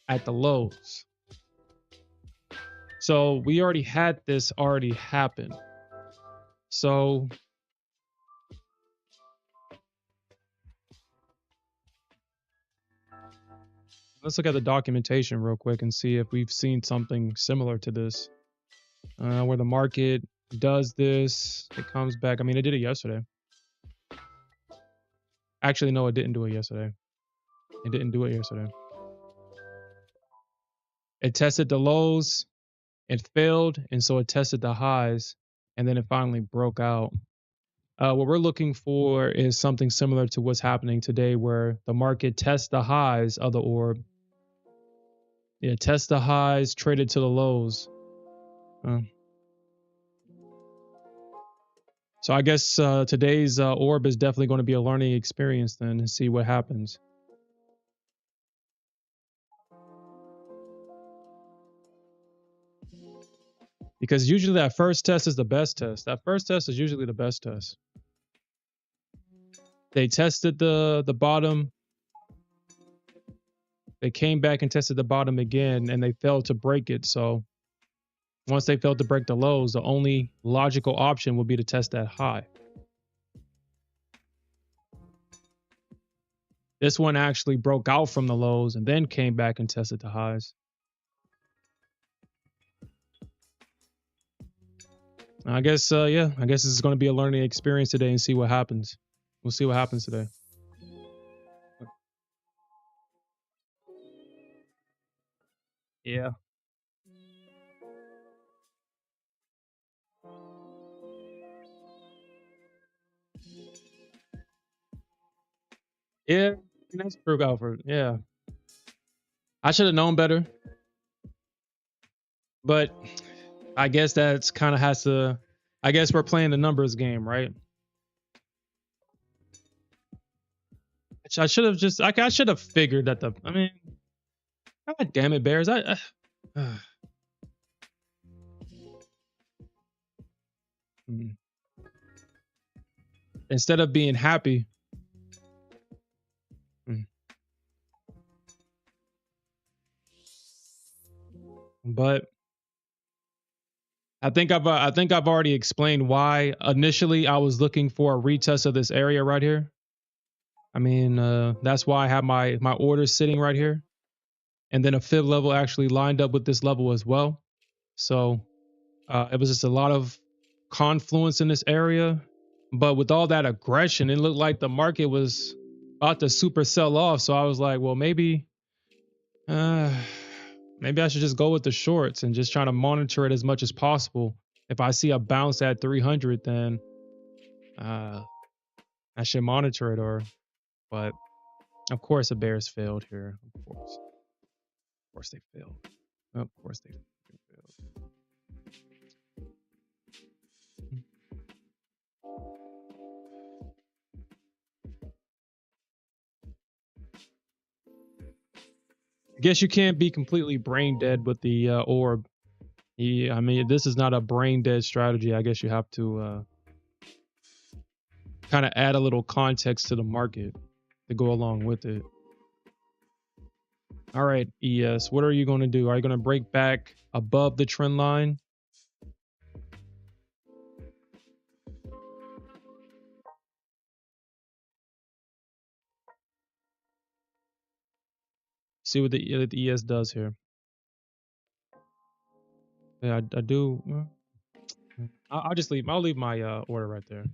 at the lows. So we already had this already happen. So let's look at the documentation real quick and see if we've seen something similar to this, where the market does this, it comes back. I mean, it did it yesterday. Actually, no, it didn't do it yesterday. It didn't do it yesterday. It tested the lows, it failed, and so it tested the highs, and then it finally broke out. What we're looking for is something similar to what's happening today, where the market tests the highs of the orb. Yeah, test the highs, traded to the lows. So I guess today's orb is definitely going to be a learning experience then, and see what happens. Because usually that first test is the best test. That first test is usually the best test. They tested the bottom. They came back and tested the bottom again, and they failed to break it. So once they failed to break the lows, the only logical option would be to test that high. This one actually broke out from the lows and then came back and tested the highs. I guess, yeah, I guess this is going to be a learning experience today and see what happens. We'll see what happens today. Yeah. Yeah, that's true, Alfred. Yeah. I should have known better, but I guess that's kind of has to. I guess we're playing the numbers game, right? I should have just. I should have figured that the. I mean, God damn it, Bears! Mm. Instead of being happy. Mm. But I think I've already explained why initially I was looking for a retest of this area right here. I mean, that's why I have my orders sitting right here, and then a fib level actually lined up with this level as well. So it was just a lot of confluence in this area. But with all that aggression, it looked like the market was about to super sell off. So I was like, well, uh, maybe I should just go with the shorts and just try to monitor it as much as possible. If I see a bounce at 300, then I should monitor it. But of course, the Bears failed here. Of course they failed. Of course they failed. I guess you can't be completely brain dead with the orb. Yeah, I mean, this is not a brain dead strategy. I guess you have to kind of add a little context to the market to go along with it. All right, ES, what are you going to do? Are you going to break back above the trend line? See what the ES does here. Yeah, I do. I'll just leave. I'll leave my order right there.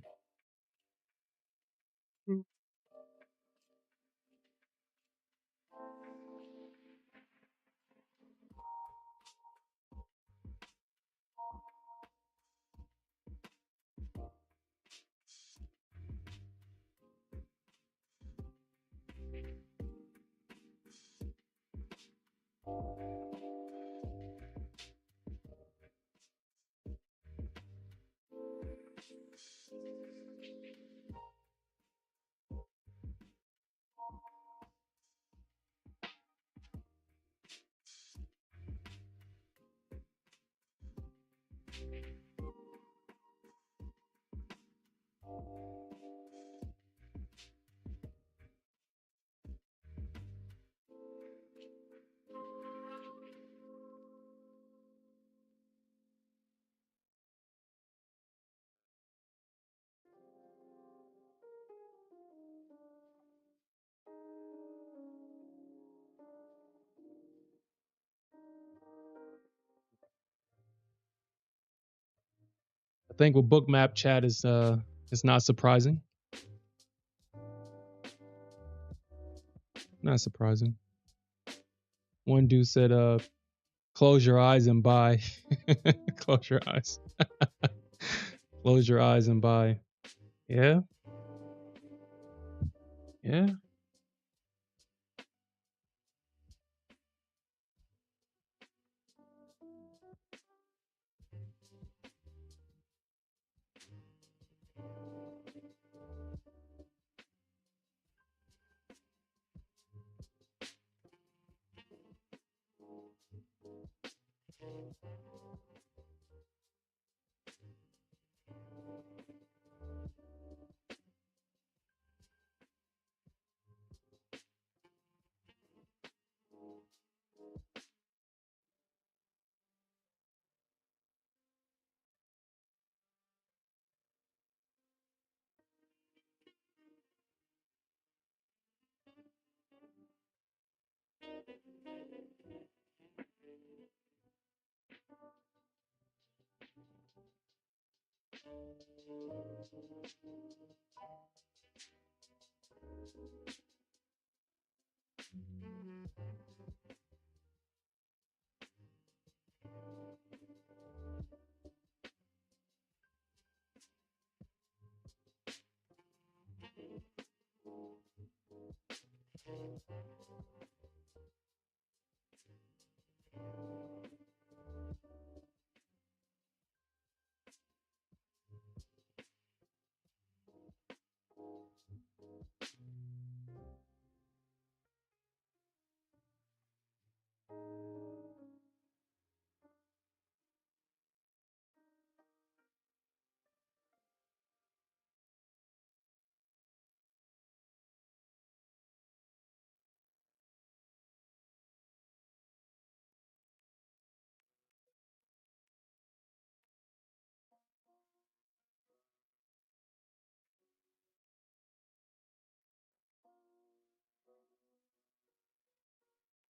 I think with bookmap chat is not surprising. Not surprising. One dude said, close your eyes and buy. Close your eyes. Close your eyes and buy. Yeah. Yeah.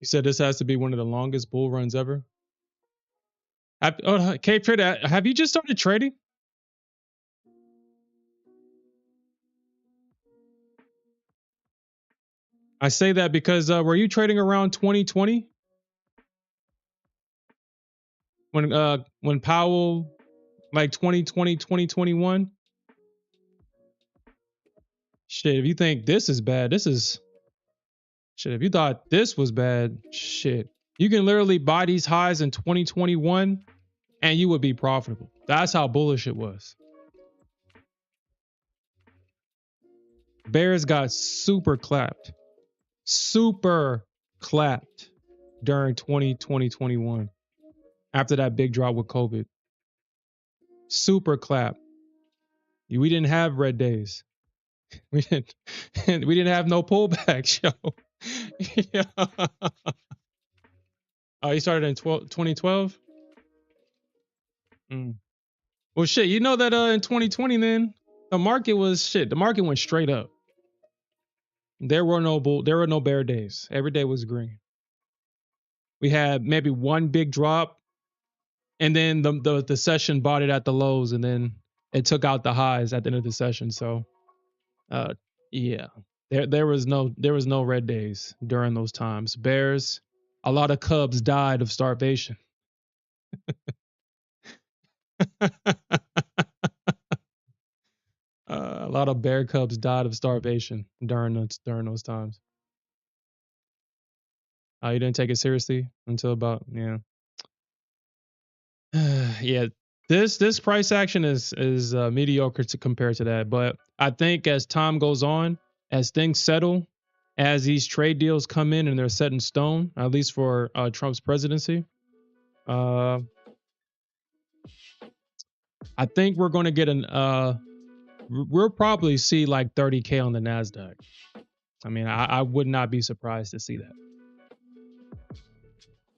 You said this has to be one of the longest bull runs ever. Cape Trader, have you just started trading? I say that because were you trading around 2020 when Powell, like 2020, 2021? Shit, if you think this is bad, this is shit. If you thought this was bad, shit, you can literally buy these highs in 2021 and you would be profitable. That's how bullish it was. Bears got super clapped during 2020, 21 after that big drop with COVID. Super clap. We didn't have red days. We didn't. We didn't have no pullbacks, yo. Yeah. Oh, you started in 2012. Mm. Well, shit. You know that in 2020, then the market was shit. The market went straight up. There were no bear days. Every day was green. We had maybe one big drop, and then the session bought it at the lows, and then it took out the highs at the end of the session. So, uh, yeah, there was no red days during those times. Bears, a lot of cubs died of starvation. A lot of bear cubs died of starvation during those times. You didn't take it seriously until about yeah. Yeah, this price action is mediocre to compare to that. But I think as time goes on, as things settle, as these trade deals come in and they're set in stone, at least for Trump's presidency, uh, I think we're going to get we'll probably see like 30K on the Nasdaq. I mean, I would not be surprised to see that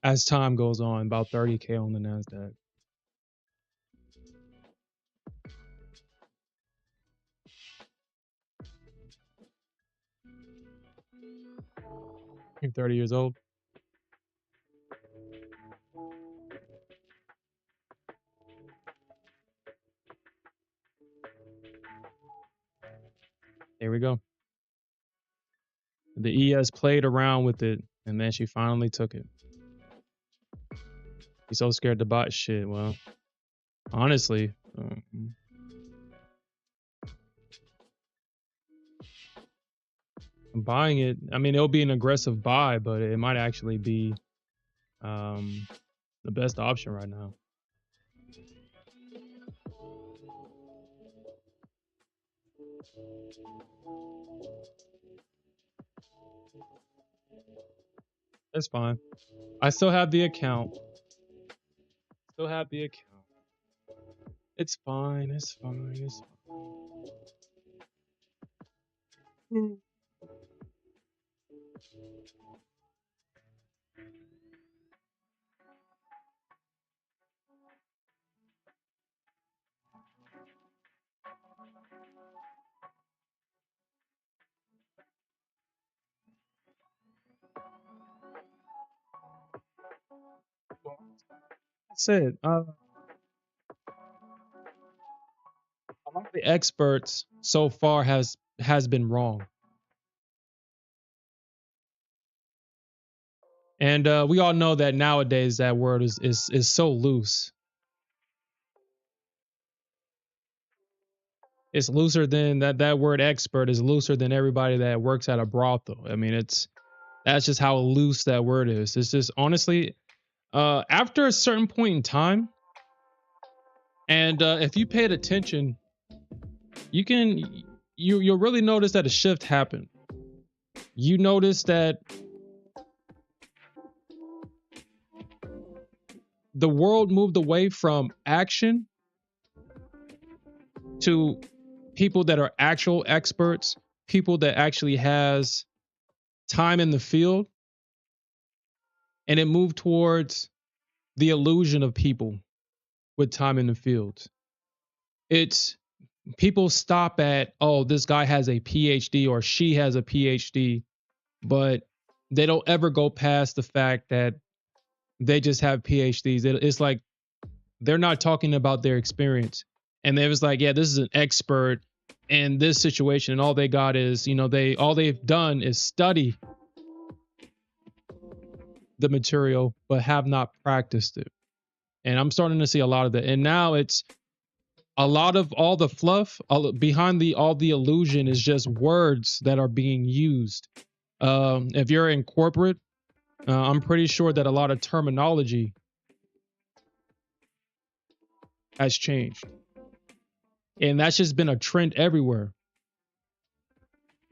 as time goes on, about 30K on the Nasdaq. You're 30 years old. Here we go. The ES played around with it, and then she finally took it. He's so scared to buy shit. Well, honestly, buying it, I mean, it'll be an aggressive buy, but it might actually be the best option right now. That's fine. I still have the account. Still have the account. It's fine. It's fine. It's fine. That's it. A lot of the experts so far has been wrong, and we all know that nowadays that word is so loose. It's looser than that word expert is looser than everybody that works at a brothel. I mean, that's just how loose that word is. It's just honestly, after a certain point in time, and if you paid attention, you'll really notice that a shift happened. You notice that the world moved away from action to people that are actual experts, people that actually has time in the field, and it moved towards the illusion of people with time in the field. It's people stop at, oh, this guy has a PhD or she has a PhD, but they don't ever go past the fact that they just have PhDs. It's like they're not talking about their experience. And they was like, yeah, this is an expert in this situation, and all they got is, all they've done is study the material, but have not practiced it. And I'm starting to see a lot of that. And now it's a lot of all the fluff behind all the illusion is just words that are being used. If you're in corporate, I'm pretty sure that a lot of terminology has changed. And that's just been a trend everywhere.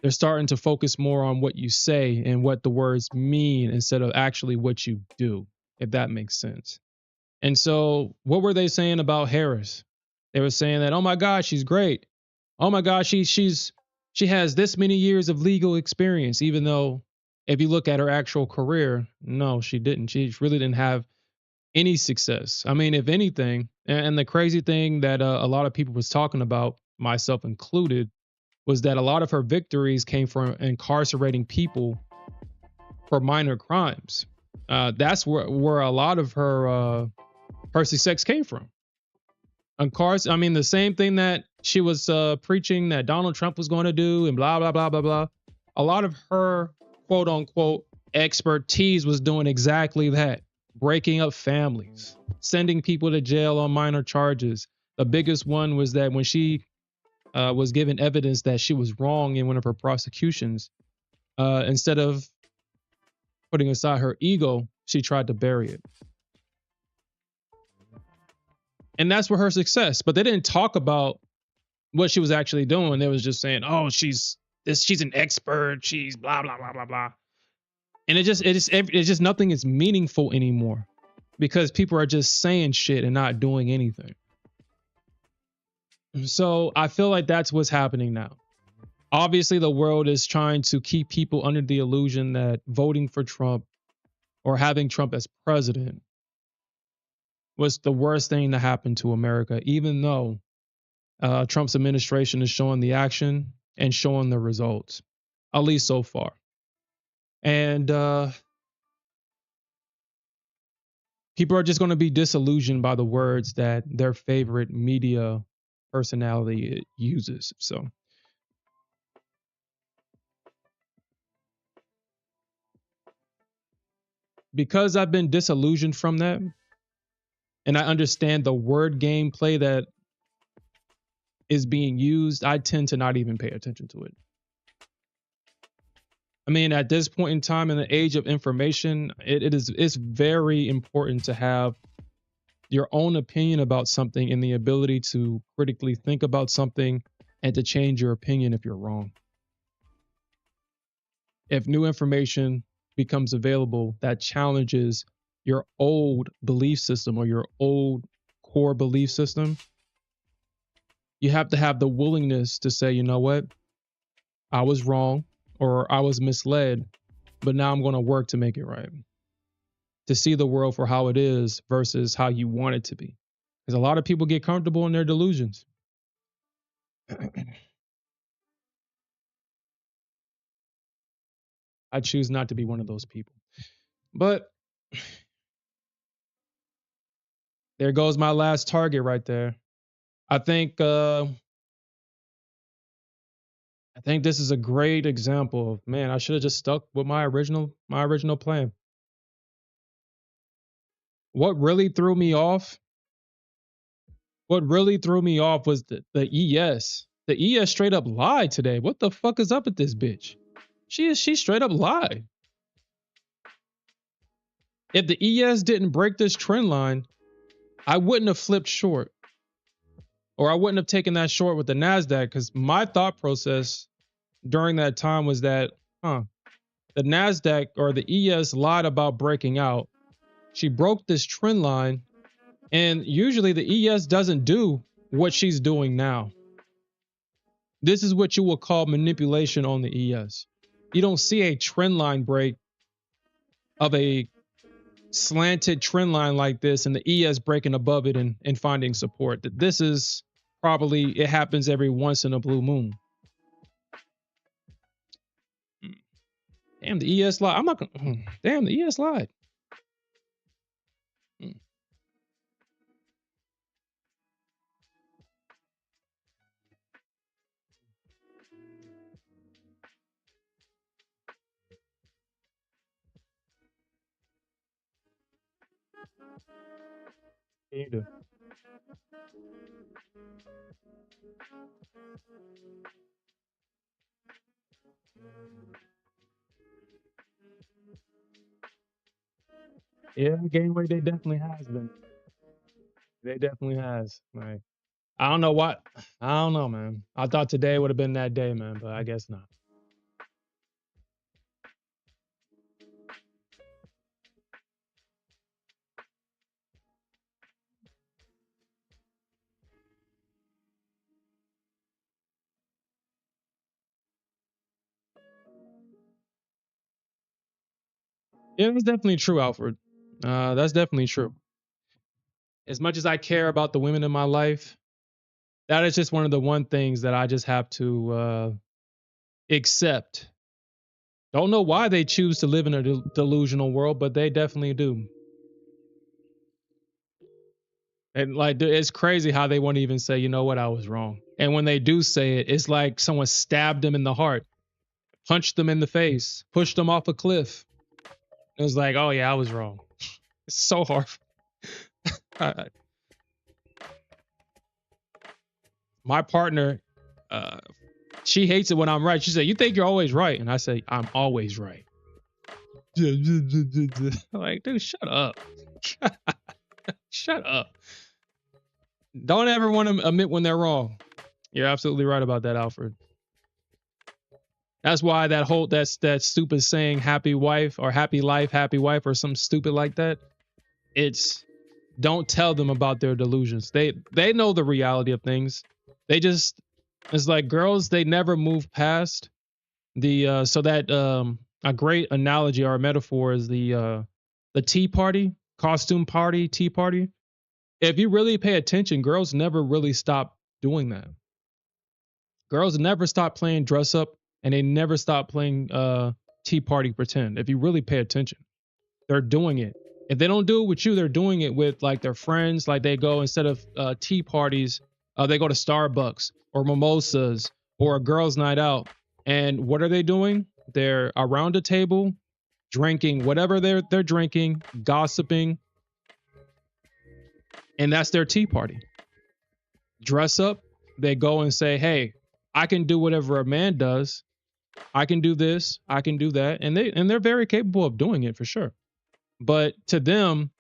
They're starting to focus more on what you say and what the words mean instead of actually what you do, if that makes sense. And so what were they saying about Harris? They were saying that, oh my God, she's great. Oh my God, she has this many years of legal experience, even though if you look at her actual career, no, she didn't. She really didn't have any success. I mean, if anything, and the crazy thing that a lot of people was talking about, myself included, was that a lot of her victories came from incarcerating people for minor crimes. That's where a lot of her success came from. I mean, the same thing that she was preaching that Donald Trump was going to do and blah, blah, blah, blah, blah. A lot of her quote unquote expertise was doing exactly that. Breaking up families, sending people to jail on minor charges. The biggest one was that when she was given evidence that she was wrong in one of her prosecutions, instead of putting aside her ego, she tried to bury it. And that's where her success. But they didn't talk about what she was actually doing. They was just saying, "Oh, she's an expert. She's blah blah blah blah blah." And it's just nothing is meaningful anymore because people are just saying shit and not doing anything. So I feel like that's what's happening now. Obviously, the world is trying to keep people under the illusion that voting for Trump or having Trump as president was the worst thing to happen to America, even though Trump's administration is showing the action and showing the results, at least so far. And people are just going to be disillusioned by the words that their favorite media personality uses. So because I've been disillusioned from that, and I understand the word gameplay that is being used, I tend to not even pay attention to it. I mean, at this point in time, in the age of information, it's very important to have your own opinion about something and the ability to critically think about something and to change your opinion if you're wrong. If new information becomes available that challenges your old belief system or your old core belief system, you have to have the willingness to say, you know what, I was wrong or I was misled, but now I'm going to work to make it right. To see the world for how it is versus how you want it to be. Because a lot of people get comfortable in their delusions. I choose not to be one of those people. But there goes my last target right there. I think this is a great example of, man, I should have just stuck with my original plan. What really threw me off was the ES. The ES straight up lied today. What the fuck is up with this bitch? She straight up lied. If the ES didn't break this trend line, I wouldn't have flipped short. Or I wouldn't have taken that short with the Nasdaq, because my thought process during that time was that, the Nasdaq or the ES lied about breaking out. She broke this trend line, and usually the ES doesn't do what she's doing now. This is what you will call manipulation on the ES. You don't see a trend line break of a slanted trend line like this and the ES breaking above it and finding support. That this is probably, it happens every once in a blue moon. Damn, the ES lied. I'm not gonna, damn, the ES lied. Yeah, you do. Yeah, game weight, they definitely has been. They definitely has. Like, I don't know what. I don't know, man. I thought today would have been that day, man, but I guess not. Yeah, that's definitely true, Alfred. That's definitely true. As much as I care about the women in my life, that is just one of the one things that I just have to accept. Don't know why they choose to live in a delusional world, but they definitely do. And like, it's crazy how they won't even say, you know what, I was wrong. And when they do say it, it's like someone stabbed them in the heart, punched them in the face, pushed them off a cliff. It was like, oh yeah, I was wrong. It's so hard. My partner, she hates it when I'm right. She said, "You think you're always right?" And I say, "I'm always right." I'm like, dude, shut up. Shut up. Don't ever want to admit when they're wrong. You're absolutely right about that, Alfred. That's why that stupid saying, happy wife or happy life, happy wife, or something stupid like that. It's, don't tell them about their delusions. They know the reality of things. They just, it's like girls, they never move past so that a great analogy or a metaphor is the tea party, costume party, tea party. If you really pay attention, girls never really stop doing that. Girls never stop playing dress up, and they never stop playing tea party pretend. If you really pay attention, they're doing it. If they don't do it with you, they're doing it with like their friends. Like they go, instead of tea parties, they go to Starbucks or mimosas or a girls' night out. And what are they doing? They're around a table, drinking whatever they're drinking, gossiping, and that's their tea party. Dress up. They go and say, "Hey, I can do whatever a man does. I can do this. I can do that," and they're very capable of doing it for sure. But to them,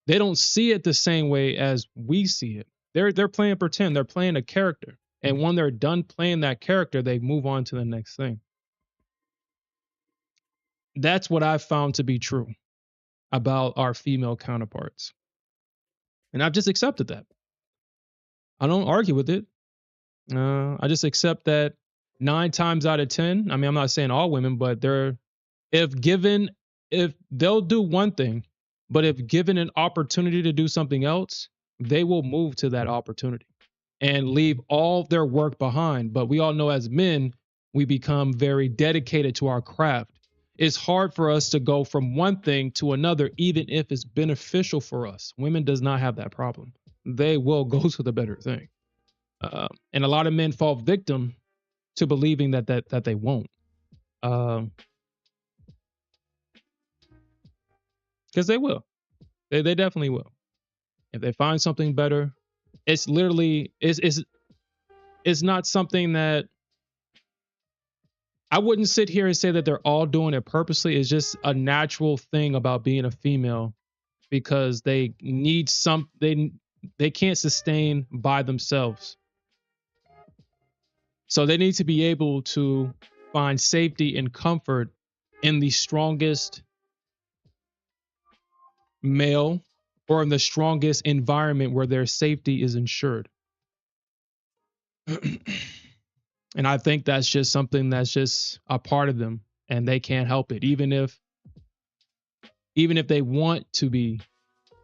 they don't see it the same way as we see it. They're playing pretend. They're playing a character, and when they're done playing that character, they move on to the next thing. That's what I've found to be true about our female counterparts, and I've just accepted that. I don't argue with it. I just accept that 9 times out of 10. I mean, I'm not saying all women, but if given, if they'll do one thing, but if given an opportunity to do something else, they will move to that opportunity and leave all their work behind. But we all know as men, we become very dedicated to our craft. It's hard for us to go from one thing to another, even if it's beneficial for us. Women does not have that problem. They will go to the better thing. And a lot of men fall victim to believing that they won't. Because they will. They definitely will. If they find something better, it's literally it's not something that I wouldn't sit here and say that they're all doing it purposely. It's just a natural thing about being a female, because they need they can't sustain by themselves. So they need to be able to find safety and comfort in the strongest male, or in the strongest environment where their safety is ensured. And I think that's just something that's just a part of them, and they can't help it. Even if they want to be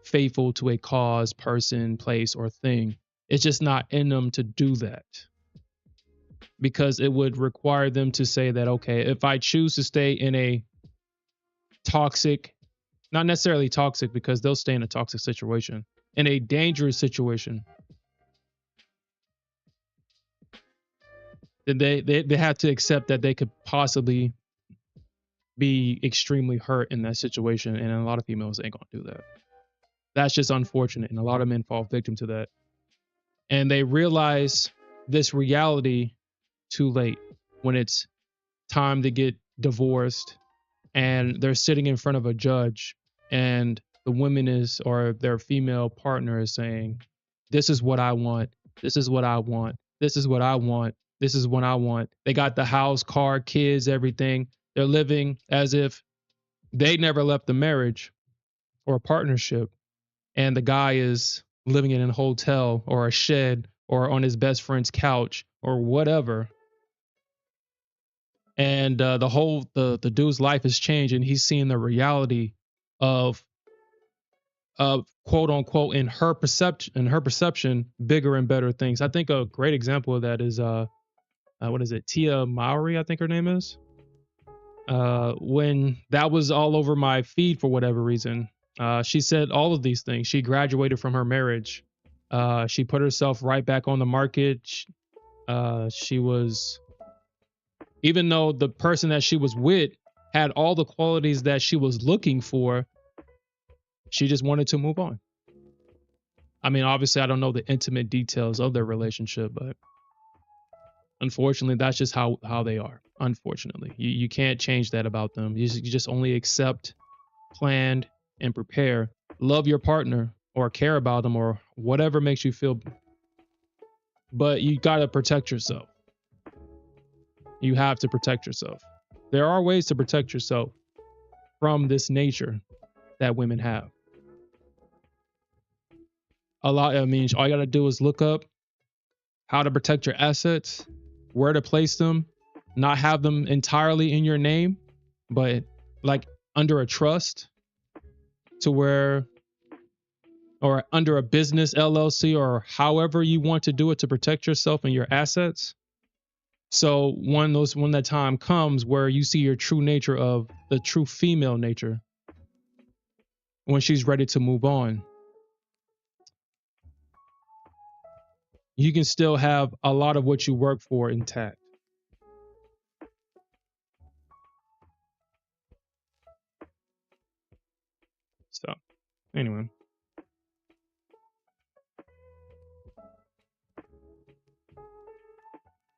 faithful to a cause, person, place, or thing, it's just not in them to do that. Because it would require them to say that, okay, if I choose to stay in a toxic, not necessarily toxic, because they'll stay in a toxic situation, in a dangerous situation, then they have to accept that they could possibly be extremely hurt in that situation. And a lot of females ain't gonna do that. That's just unfortunate, and a lot of men fall victim to that. And they realize this reality too late, when it's time to get divorced, and they're sitting in front of a judge, and the woman is, or their female partner is saying, "This is what I want. This is what I want. This is what I want. This is what I want." They got the house, car, kids, everything. They're living as if they never left the marriage or a partnership. And the guy is living in a hotel or a shed or on his best friend's couch or whatever. And the dude's life has changed, and he's seeing the reality of quote unquote, in her perception, bigger and better things. I think a great example of that is what is it, Tia Mowry, I think her name is. When that was all over my feed for whatever reason, she said all of these things. She graduated from her marriage. She put herself right back on the market. She was, even though the person that she was with had all the qualities that she was looking for, she just wanted to move on. I mean, obviously, I don't know the intimate details of their relationship, but unfortunately, that's just how they are. Unfortunately, you can't change that about them. You just only accept, plan, and prepare. Love your partner or care about them or whatever makes you feel. But you got to protect yourself. You have to protect yourself. There are ways to protect yourself from this nature that women have. I mean, all you got to do is look up how to protect your assets, where to place them, not have them entirely in your name, but like under a trust to where, or under a business LLC, or however you want to do it to protect yourself and your assets. So when that time comes where you see your true nature of the true female nature, when she's ready to move on, you can still have a lot of what you work for intact. So anyway,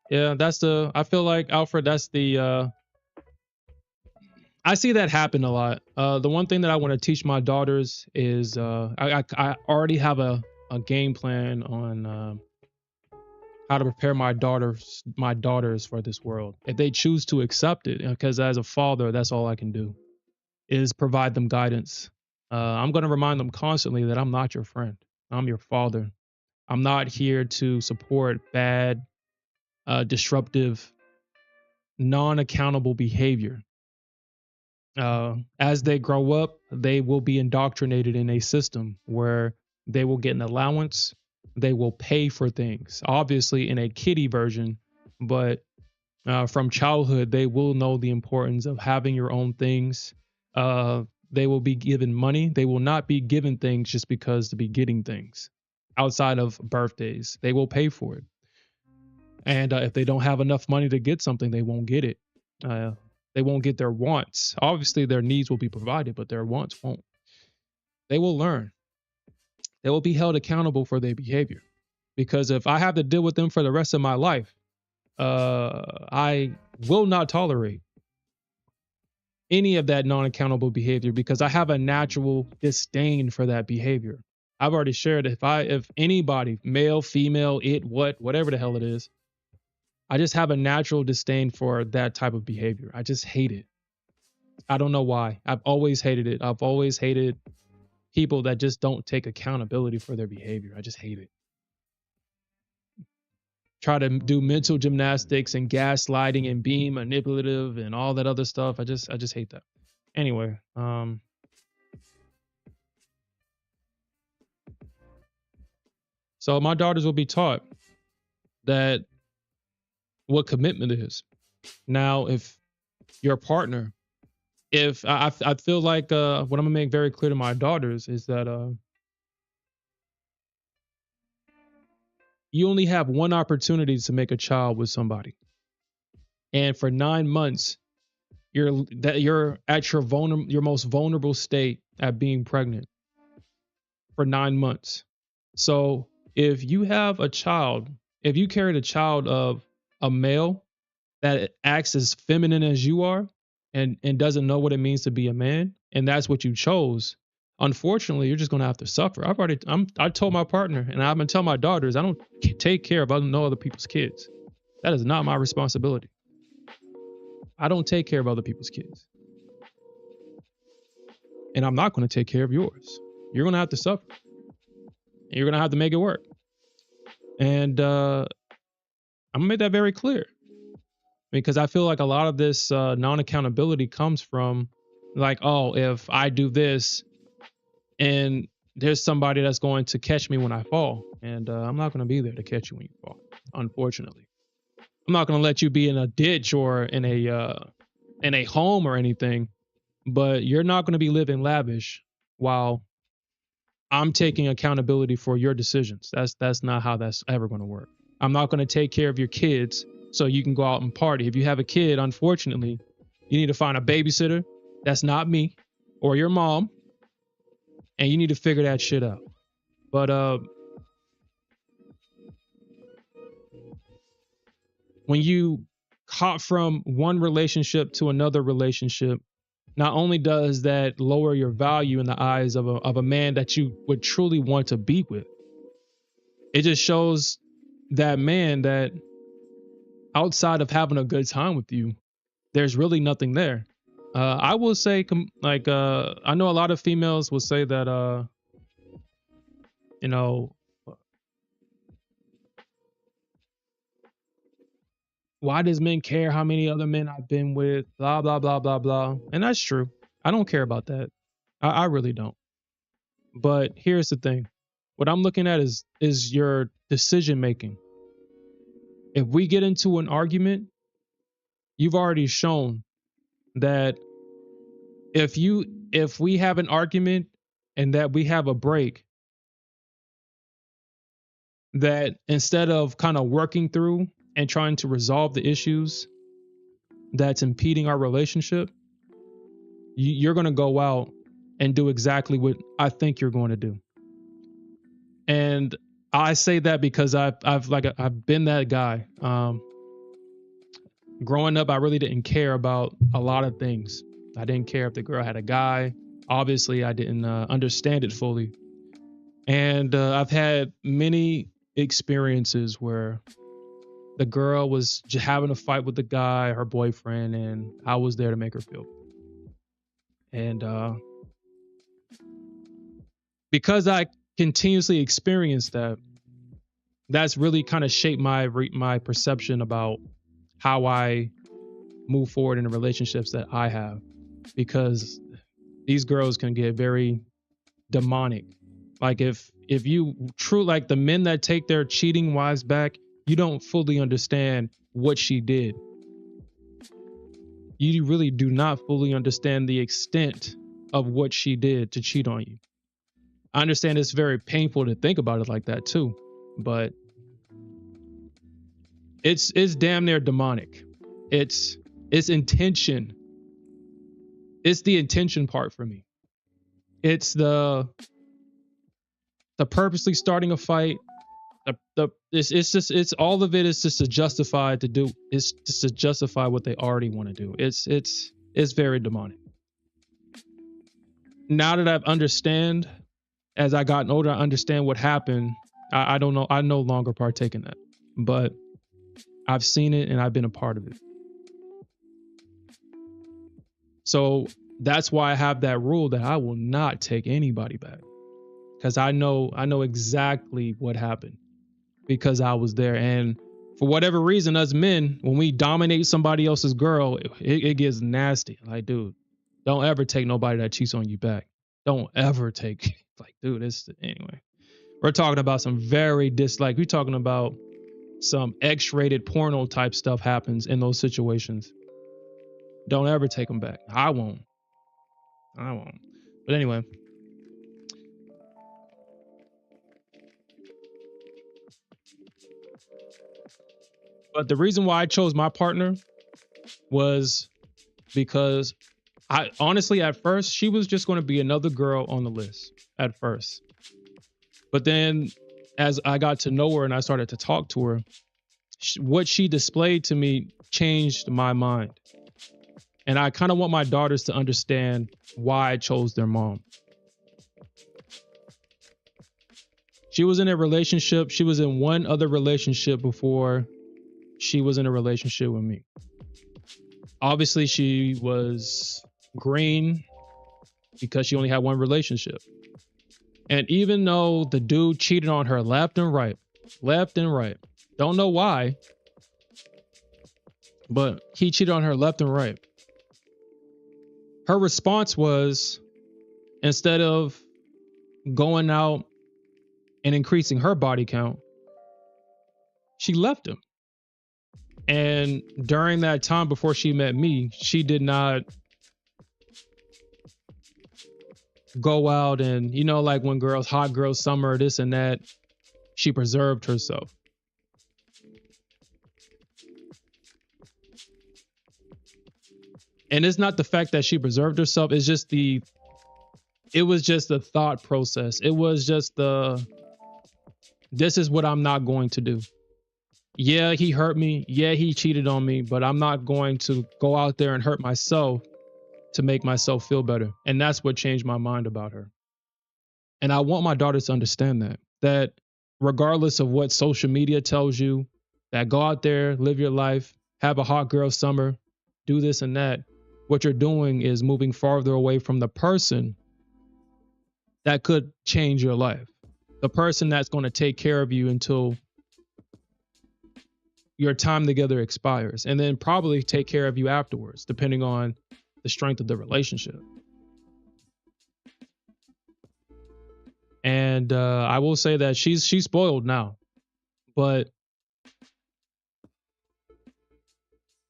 yeah, I feel like, Alfred, that's I see that happen a lot. The one thing that I want to teach my daughters is I already have a game plan on how to prepare my daughters for this world if they choose to accept it. Because as a father, that's all I can do is provide them guidance. I'm going to remind them constantly that I'm not your friend. I'm your father. I'm not here to support bad, disruptive, non-accountable behavior. As they grow up, they will be indoctrinated in a system where they will get an allowance. They will pay for things, obviously in a kiddie version, but from childhood, they will know the importance of having your own things. They will be given money. They will not be given things just because to be getting things. Outside of birthdays, they will pay for it. And if they don't have enough money to get something, they won't get it. Uh, they won't get their wants. Obviously, their needs will be provided, but their wants won't. They will learn. They will be held accountable for their behavior. Because if I have to deal with them for the rest of my life, I will not tolerate any of that non-accountable behavior because I have a natural disdain for that behavior. I've already shared if anybody, male, female, whatever the hell it is, I just have a natural disdain for that type of behavior. I just hate it. I don't know why. I've always hated it. I've always hated people that just don't take accountability for their behavior. I just hate it. Try to do mental gymnastics and gaslighting and being manipulative and all that other stuff. I just hate that. Anyway, so my daughters will be taught that what commitment is. Now, if your partner, if I feel like what I'm gonna make very clear to my daughters is that you only have one opportunity to make a child with somebody, and for 9 months, you're at your most vulnerable state at being pregnant for 9 months. So if you have a child, if you carried a child of a male that acts as feminine as you are and doesn't know what it means to be a man, and that's what you chose, unfortunately, you're just gonna have to suffer. I told my partner, and I'm gonna tell my daughters, I don't take care of no other people's kids. That is not my responsibility. I don't take care of other people's kids, and I'm not gonna take care of yours. You're gonna have to suffer. And you're gonna have to make it work. And I'm gonna make that very clear because I feel like a lot of this non-accountability comes from like, oh, if I do this and there's somebody that's going to catch me when I fall, and I'm not going to be there to catch you when you fall. Unfortunately, I'm not going to let you be in a ditch or in a home or anything, but you're not going to be living lavish while I'm taking accountability for your decisions. That's not how that's ever going to work. I'm not going to take care of your kids so you can go out and party. If you have a kid, unfortunately, you need to find a babysitter. That's not me or your mom, and you need to figure that shit out. But when you hop from one relationship to another relationship, not only does that lower your value in the eyes of a man that you would truly want to be with, it just shows that man that outside of having a good time with you, there's really nothing there. I will say, I know a lot of females will say that, you know, Why does men care how many other men I've been with? Blah, blah, blah, blah, blah. And that's true. I don't care about that. I really don't. But here's the thing. What I'm looking at is your decision making. If we get into an argument, you've already shown that if we have an argument and that we have a break, that instead of kind of working through and trying to resolve the issues that's impeding our relationship, you're going to go out and do exactly what I think you're going to do. And I say that because I've been that guy. Growing up, I really didn't care about a lot of things. I didn't care if the girl had a guy. Obviously, I didn't understand it fully. And I've had many experiences where the girl was just having a fight with the guy, her boyfriend, and I was there to make her feel. And because I continuously experienced that, that's really kind of shaped my perception about how I move forward in the relationships that I have, because these girls can get very demonic. Like if you true like the men that take their cheating wives back, you don't fully understand what she did. You really do not fully understand the extent of what she did to cheat on you. I understand it's very painful to think about it like that too, but it's damn near demonic. It's intention. It's the intention part for me. It's the purposely starting a fight. It's all of it is just to justify what they already want to do. It's very demonic. Now that I've understand, as I gotten older, I understand what happened. I don't know. I no longer partake in that, but I've seen it and I've been a part of it. So that's why I have that rule that I will not take anybody back, because I know exactly what happened because I was there. And for whatever reason, us men, when we dominate somebody else's girl, it gets nasty. Like, dude, don't ever take nobody that cheats on you back. Don't ever take dude, anyway. We're talking about some very we're talking about some X-rated porno type stuff happens in those situations. Don't ever take them back. I won't. But anyway. But the reason why I chose my partner was because I honestly, at first, she was just going to be another girl on the list at first. But then as I got to know her and I started to talk to her, what she displayed to me changed my mind. And I kind of want my daughters to understand why I chose their mom. She was in a relationship. She was in one other relationship before she was in a relationship with me. Obviously, she was green because she only had one relationship. And even though the dude cheated on her left and right, don't know why, but he cheated on her left and right. Her response was, instead of going out and increasing her body count, she left him. And during that time before she met me, she did not go out and, like when hot girls summer, this and that, she preserved herself. And it's not the fact that she preserved herself, it was just the thought process. It was just this is what I'm not going to do. Yeah, he hurt me. Yeah, he cheated on me, but I'm not going to go out there and hurt myself to make myself feel better. And that's what changed my mind about her. And I want my daughters to understand that regardless of what social media tells you, that go out there, live your life, have a hot girl summer, do this and that, what you're doing is moving farther away from the person that could change your life. The person that's going to take care of you until your time together expires, and then probably take care of you afterwards, depending on the strength of the relationship. And I will say that she's spoiled now, but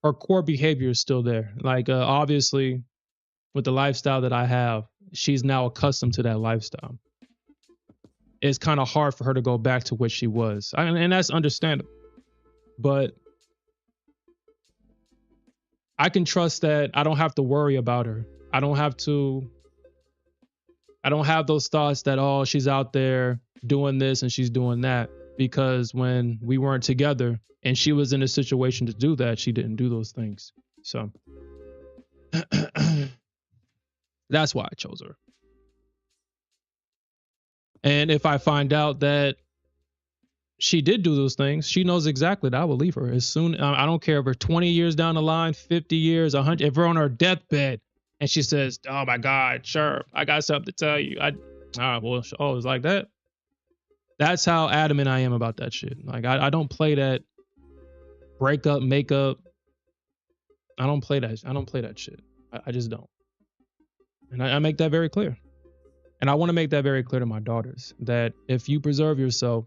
her core behavior is still there. Like obviously, with the lifestyle that I have, she's now accustomed to that lifestyle. It's kind of hard for her to go back to what she was, and that's understandable. But I can trust that I don't have to worry about her. I don't have to. I don't have those thoughts that, oh, she's out there doing this and she's doing that, because when we weren't together and she was in a situation to do that, she didn't do those things. So that's why I chose her. And if I find out that she did do those things, she knows exactly that I will leave her as soon. I don't care if we're 20 years down the line, 50 years, 100. If we're on her deathbed and she says, "Oh my God, sure, I got something to tell you." All right, well, oh, it's like that. That's how adamant I am about that shit. Like I don't play that breakup, makeup. I don't play that. I don't play that shit. I just don't. And I make that very clear. And I want to make that very clear to my daughters, that if you preserve yourself,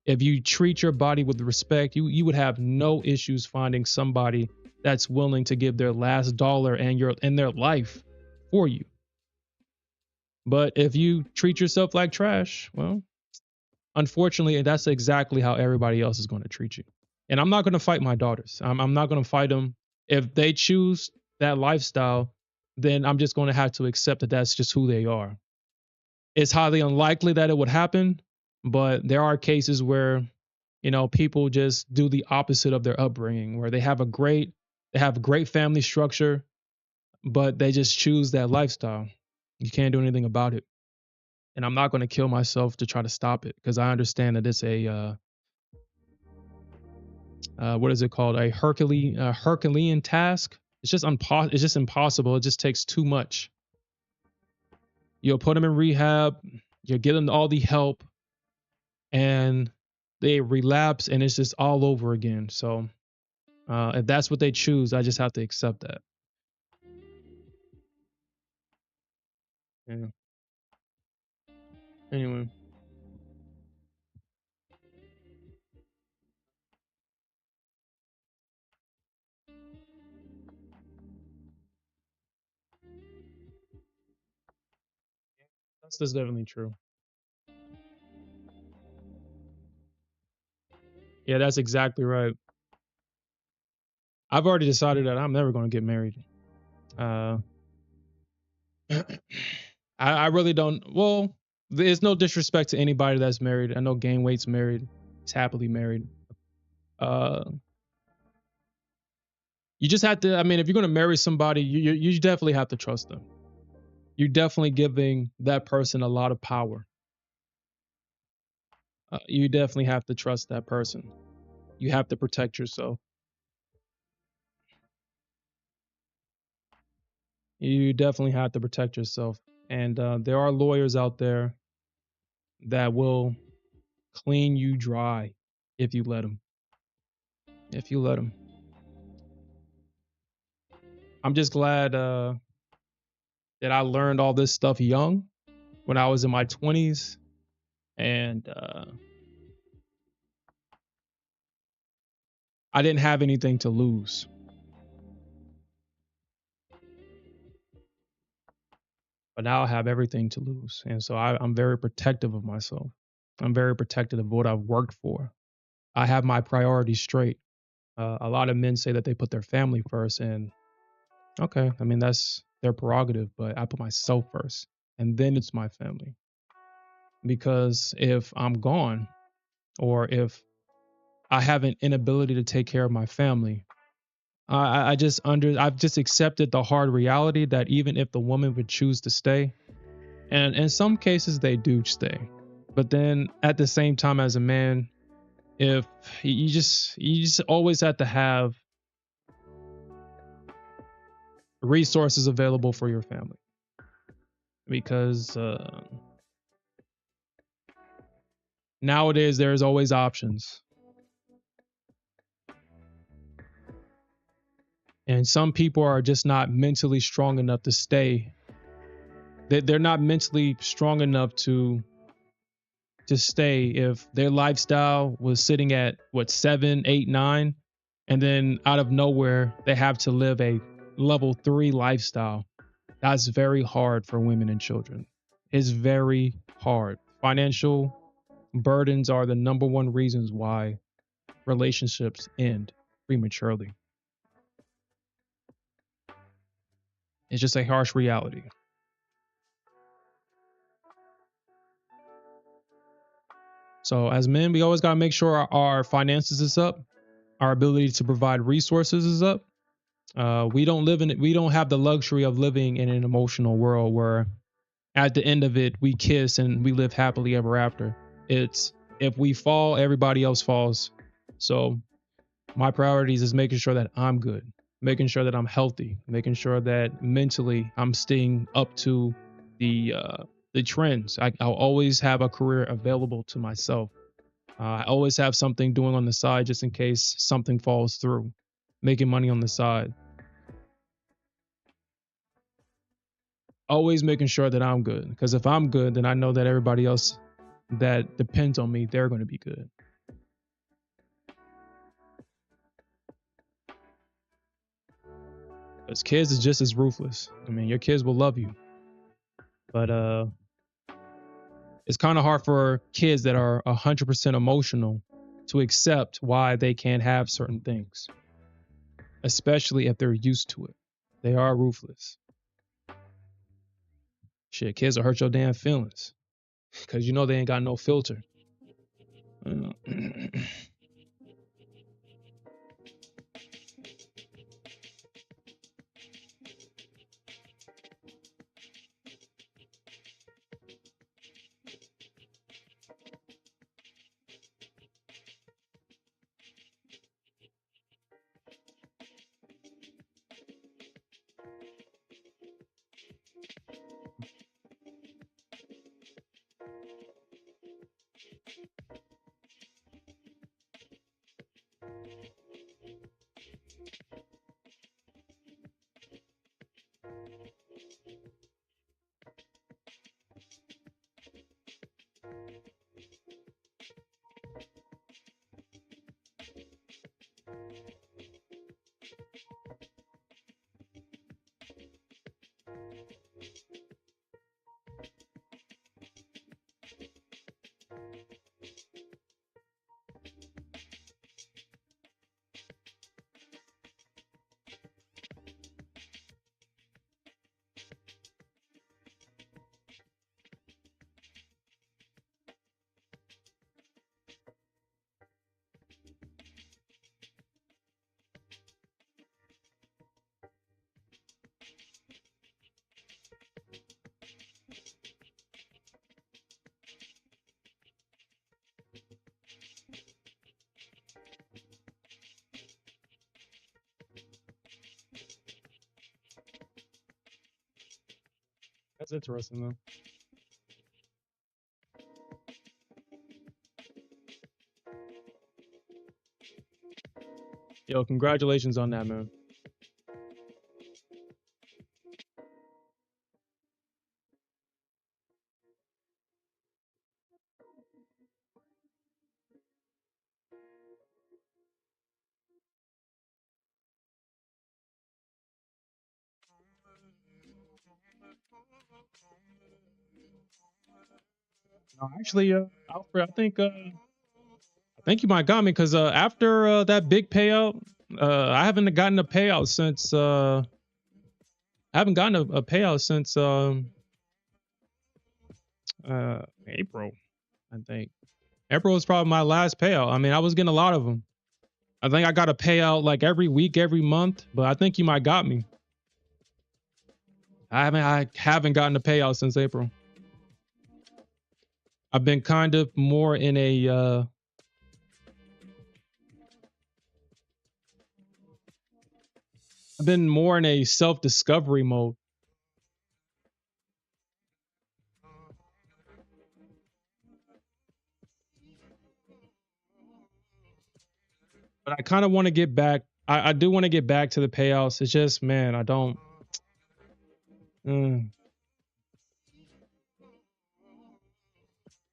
if you treat your body with respect, you would have no issues finding somebody that's willing to give their last dollar and their life for you. But if you treat yourself like trash, well, unfortunately, that's exactly how everybody else is going to treat you. And I'm not going to fight my daughters. I'm not going to fight them. If they choose that lifestyle, then I'm just going to have to accept that that's just who they are. It's highly unlikely that it would happen, but there are cases where, people just do the opposite of their upbringing, where they have a great family structure, but they just choose that lifestyle. You can't do anything about it. And I'm not going to kill myself to try to stop it, because I understand that it's a what is it called? A Herculean task. It's just impossible. It just takes too much. You'll put them in rehab, you'll give them all the help, and they relapse, and it's just all over again. So if that's what they choose, I just have to accept that. Yeah. Anyway, that's definitely true. Yeah, that's exactly right. I've already decided that I'm never going to get married. Uh, I really don't. Well, there's no disrespect to anybody that's married. I know Gain Weight's married. He's happily married. Uh, you just have to. I mean, if you're going to marry somebody, you definitely have to trust them. You're definitely giving that person a lot of power. You definitely have to trust that person. You have to protect yourself. You definitely have to protect yourself. And there are lawyers out there that will clean you dry if you let them. If you let them. I'm just glad that I learned all this stuff young, when I was in my 20s, and I didn't have anything to lose. But now I have everything to lose. And so I'm very protective of myself. I'm very protective of what I've worked for. I have my priorities straight. A lot of men say that they put their family first, and okay, I mean, that's their prerogative, but I put myself first, and then it's my family. Because if I'm gone, or if I have an inability to take care of my family, I've just accepted the hard reality that even if the woman would choose to stay, and in some cases they do stay, but then at the same time, as a man, if you just always have to have resources available for your family, because nowadays there's always options. And some people are just not mentally strong enough to stay. They're not mentally strong enough to stay if their lifestyle was sitting at what, 7, 8, 9, and then out of nowhere they have to live a level 3 lifestyle. That's very hard for women and children. It's very hard. Financial burdens are the number one reasons why relationships end prematurely. It's just a harsh reality. So as men, we always got to make sure our finances is up, our ability to provide resources is up. We don't have the luxury of living in an emotional world where at the end of it we kiss and we live happily ever after. It's if we fall, everybody else falls. So my priorities is making sure that I'm good, making sure that I'm healthy, making sure that mentally I'm staying up to the trends. I'll always have a career available to myself. I always have something doing on the side just in case something falls through. Making money on the side. Always making sure that I'm good. Because if I'm good, then I know that everybody else that depends on me, they're going to be good. Because kids is just as ruthless. I mean, your kids will love you. But it's kind of hard for kids that are 100% emotional to accept why they can't have certain things, especially if they're used to it. They are ruthless. Shit, kids will hurt your damn feelings because you know they ain't got no filter. That's interesting though. Yo, congratulations on that, man. No, actually, Alfred, I think you might got me because after that big payout, I haven't gotten a payout since I haven't gotten a payout since April. I think April was probably my last payout. I mean, I was getting a lot of them. I think I got a payout like every week, every month, but I think you might got me. I haven't gotten a payout since April. I've been kind of more in a I've been more in a self-discovery mode. But I kind of want to get back I do want to get back to the payouts. It's just, man, I don't. mm.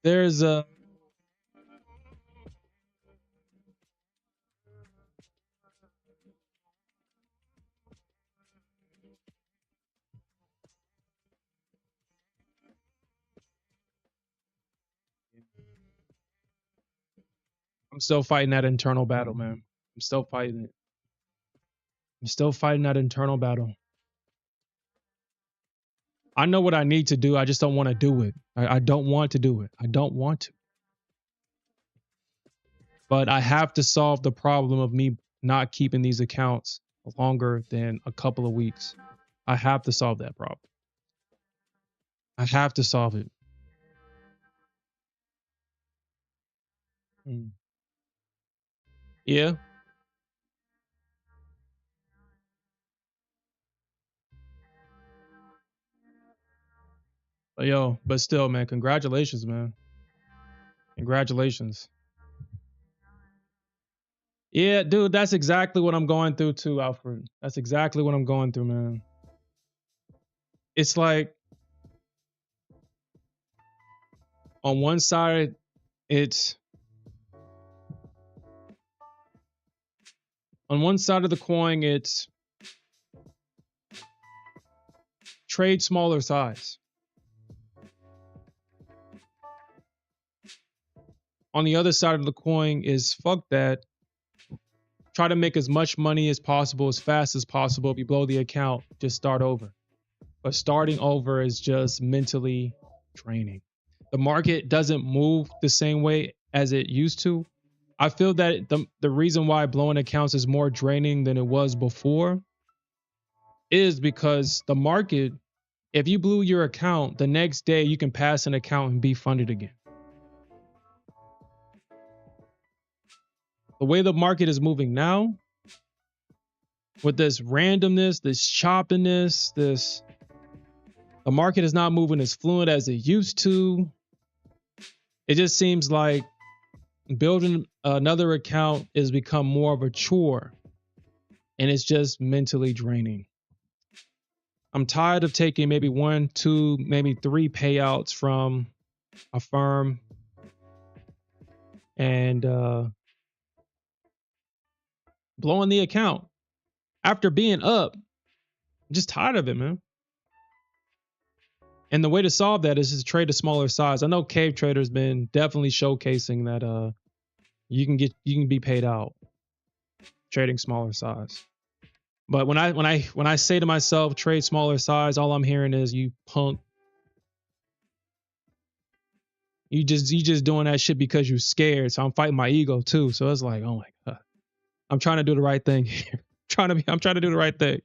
There's a. I'm still fighting that internal battle, man. I'm still fighting it. I'm still fighting that internal battle. I know what I need to do. I just don't want to do it. I don't want to do it. I don't want to. But I have to solve the problem of me not keeping these accounts longer than a couple of weeks. I have to solve that problem. I have to solve it. Mm. Yeah. But yo, but still, man, congratulations, man. Congratulations. Yeah, dude, that's exactly what I'm going through too, Alfred. That's exactly what I'm going through, man. It's like on one side, it's on one side of the coin, it's trade smaller size. On the other side of the coin is fuck that. Try to make as much money as possible, as fast as possible. If you blow the account, just start over. But starting over is just mentally draining. The market doesn't move the same way as it used to. I feel that the reason why blowing accounts is more draining than it was before is because the market, if you blew your account, the next day you can pass an account and be funded again. The way the market is moving now, with this randomness, this choppiness, the market is not moving as fluent as it used to. It just seems like building another account has become more of a chore, and it's just mentally draining. I'm tired of taking maybe one, two, maybe three payouts from a firm and blowing the account after being up. I'm just tired of it, man. And the way to solve that is to trade a smaller size. I know Cave Trader's been definitely showcasing that you can be paid out trading smaller size. But when I say to myself trade smaller size, all I'm hearing is you punk. You just doing that shit because you're scared. So I'm fighting my ego too. So it's like, oh my god, I'm trying to do the right thing here. I'm trying to do the right thing.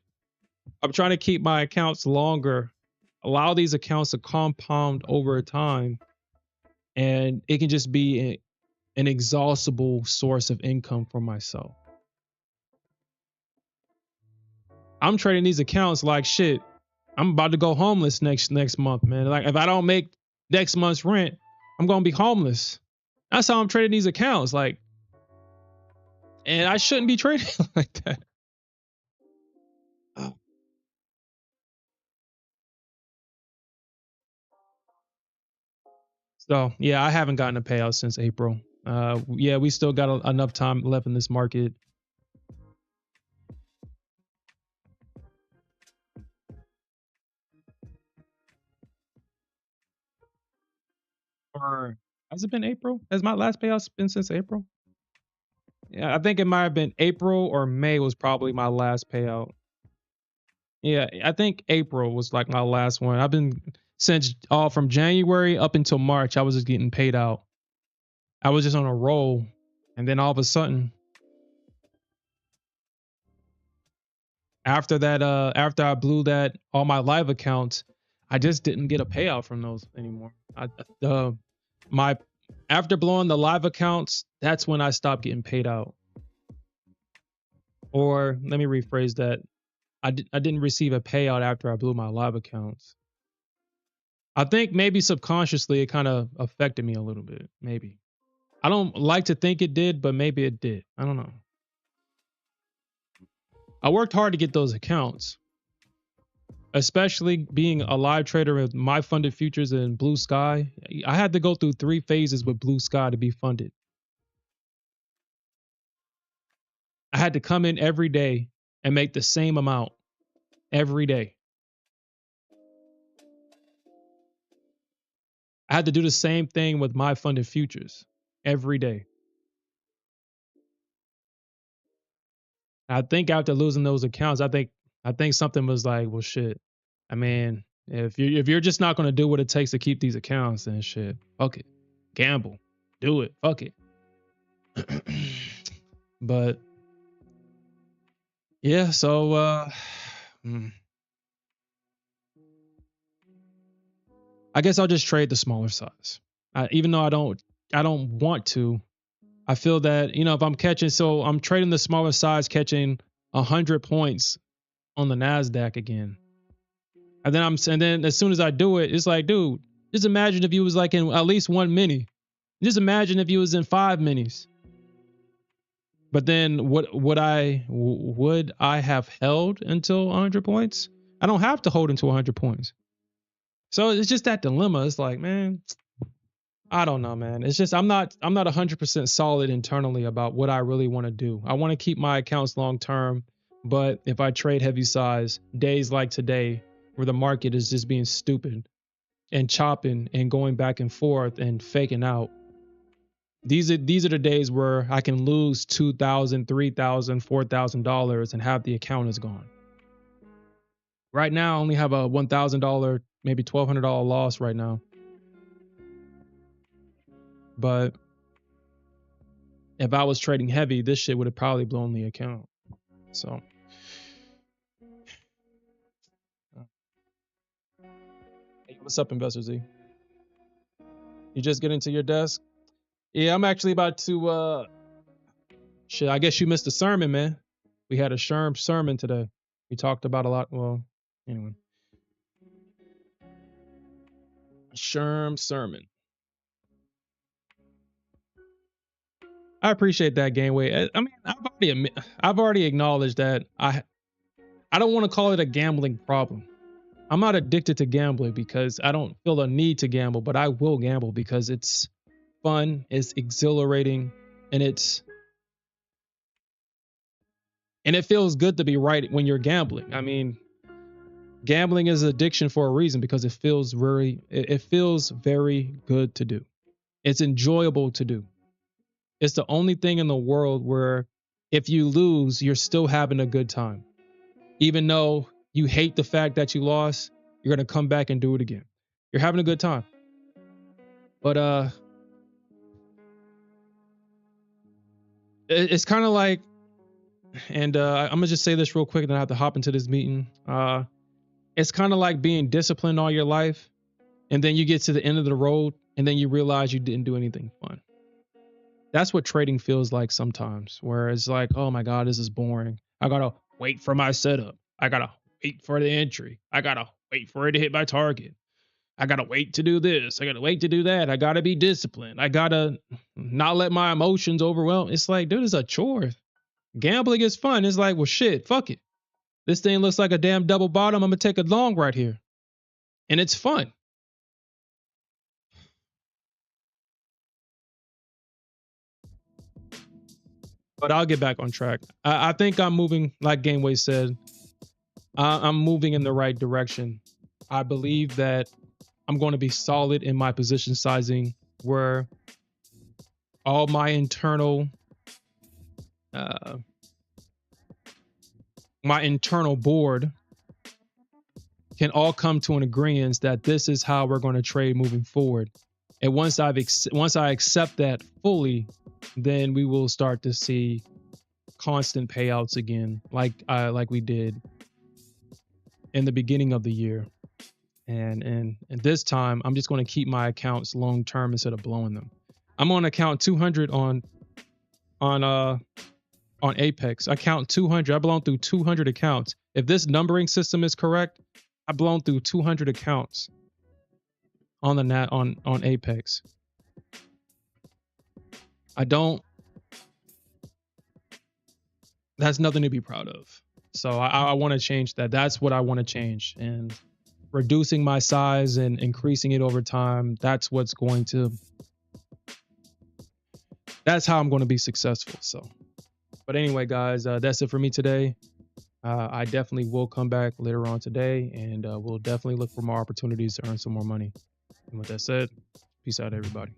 I'm trying to keep my accounts longer, allow these accounts to compound over time, and it can just be an exhaustible source of income for myself. I'm trading these accounts like shit. I'm about to go homeless next month, man. Like if I don't make next month's rent, I'm gonna be homeless. That's how I'm trading these accounts. Like, and I shouldn't be trading like that. So yeah, I haven't gotten a payout since April. Yeah, we still got enough time left in this market. Or has it been April? Has my last payout been since April? Yeah, I think it might have been April or May was probably my last payout. Yeah, I think April was like my last one. I've been since all from January up until March, I was just getting paid out. I was just on a roll. And then all of a sudden, after that, after I blew that all my live accounts, I just didn't get a payout from those anymore. My after blowing the live accounts, that's when I stopped getting paid out. Or let me rephrase that. I didn't receive a payout after I blew my live accounts. I think maybe subconsciously it kind of affected me a little bit. Maybe. I don't like to think it did, but maybe it did. I don't know. I worked hard to get those accounts, especially being a live trader with my funded futures and Blue Sky. I had to go through 3 phases with Blue Sky to be funded. I had to come in every day and make the same amount every day. I had to do the same thing with my funded futures every day. I think after losing those accounts, I think something was like, well, shit. I mean, if you're just not going to do what it takes to keep these accounts, then shit, fuck it, gamble, do it, fuck it. But yeah, so I guess I'll just trade the smaller size. Even though I don't want to. I feel that, if I'm I'm trading the smaller size, catching 100 points on the Nasdaq again. And then as soon as I do it, it's like, dude, just imagine if you was like in at least one mini. Just imagine if you was in 5 minis. But then would I have held until 100 points? I don't have to hold until 100 points. So it's just that dilemma. It's like, man, I don't know, man. It's just I'm not 100% solid internally about what I really want to do. I want to keep my accounts long term, but if I trade heavy size, days like today where the market is just being stupid and chopping and going back and forth and faking out, these are the days where I can lose $2,000, $3,000, $4,000 and have the account is gone. Right now, I only have a $1,000, maybe $1,200 loss right now. But if I was trading heavy, this shit would have probably blown the account. So, hey, what's up, Investor Z? You just getting to your desk? Yeah, I'm actually about to. Shit, I guess you missed the sermon, man. We had a Sherm sermon today. We talked about a lot. Well, anyway, Sherm sermon. I appreciate that, Gainway. I mean, I've already acknowledged that I don't want to call it a gambling problem. I'm not addicted to gambling because I don't feel a need to gamble, but I will gamble because it's fun, it's exhilarating, and it feels good to be right when you're gambling. I mean, gambling is addiction for a reason because it feels very good to do. It's enjoyable to do. It's the only thing in the world where if you lose, you're still having a good time. Even though you hate the fact that you lost, you're going to come back and do it again. You're having a good time. But it's kind of like, and I'm going to just say this real quick and then I have to hop into this meeting. It's kind of like being disciplined all your life. And then you get to the end of the road and then you realize you didn't do anything fun. That's what trading feels like sometimes, where it's like, oh my God, this is boring. I got to wait for my setup. I got to wait for the entry. I got to wait for it to hit my target. I got to wait to do this. I got to wait to do that. I got to be disciplined. I got to not let my emotions overwhelm. It's like, dude, it's a chore. Gambling is fun. It's like, well, shit, fuck it. This thing looks like a damn double bottom. I'm going to take a long right here. And it's fun. But I'll get back on track. I think I'm moving, like Gameway said, I'm moving in the right direction. I believe that I'm going to be solid in my position sizing where all my internal board can all come to an agreement that this is how we're going to trade moving forward. And once I accept that fully, then we will start to see constant payouts again, like we did in the beginning of the year. And this time, I'm just going to keep my accounts long term instead of blowing them. I'm on account 200 on Apex. I count 200. I've blown through 200 accounts. If this numbering system is correct, I've blown through 200 accounts on the on Apex. That's nothing to be proud of. So I want to change that. That's what I want to change. And reducing my size and increasing it over time, that's how I'm going to be successful. So, but anyway, guys, that's it for me today. I definitely will come back later on today, and we'll definitely look for more opportunities to earn some more money. And with that said, peace out, everybody.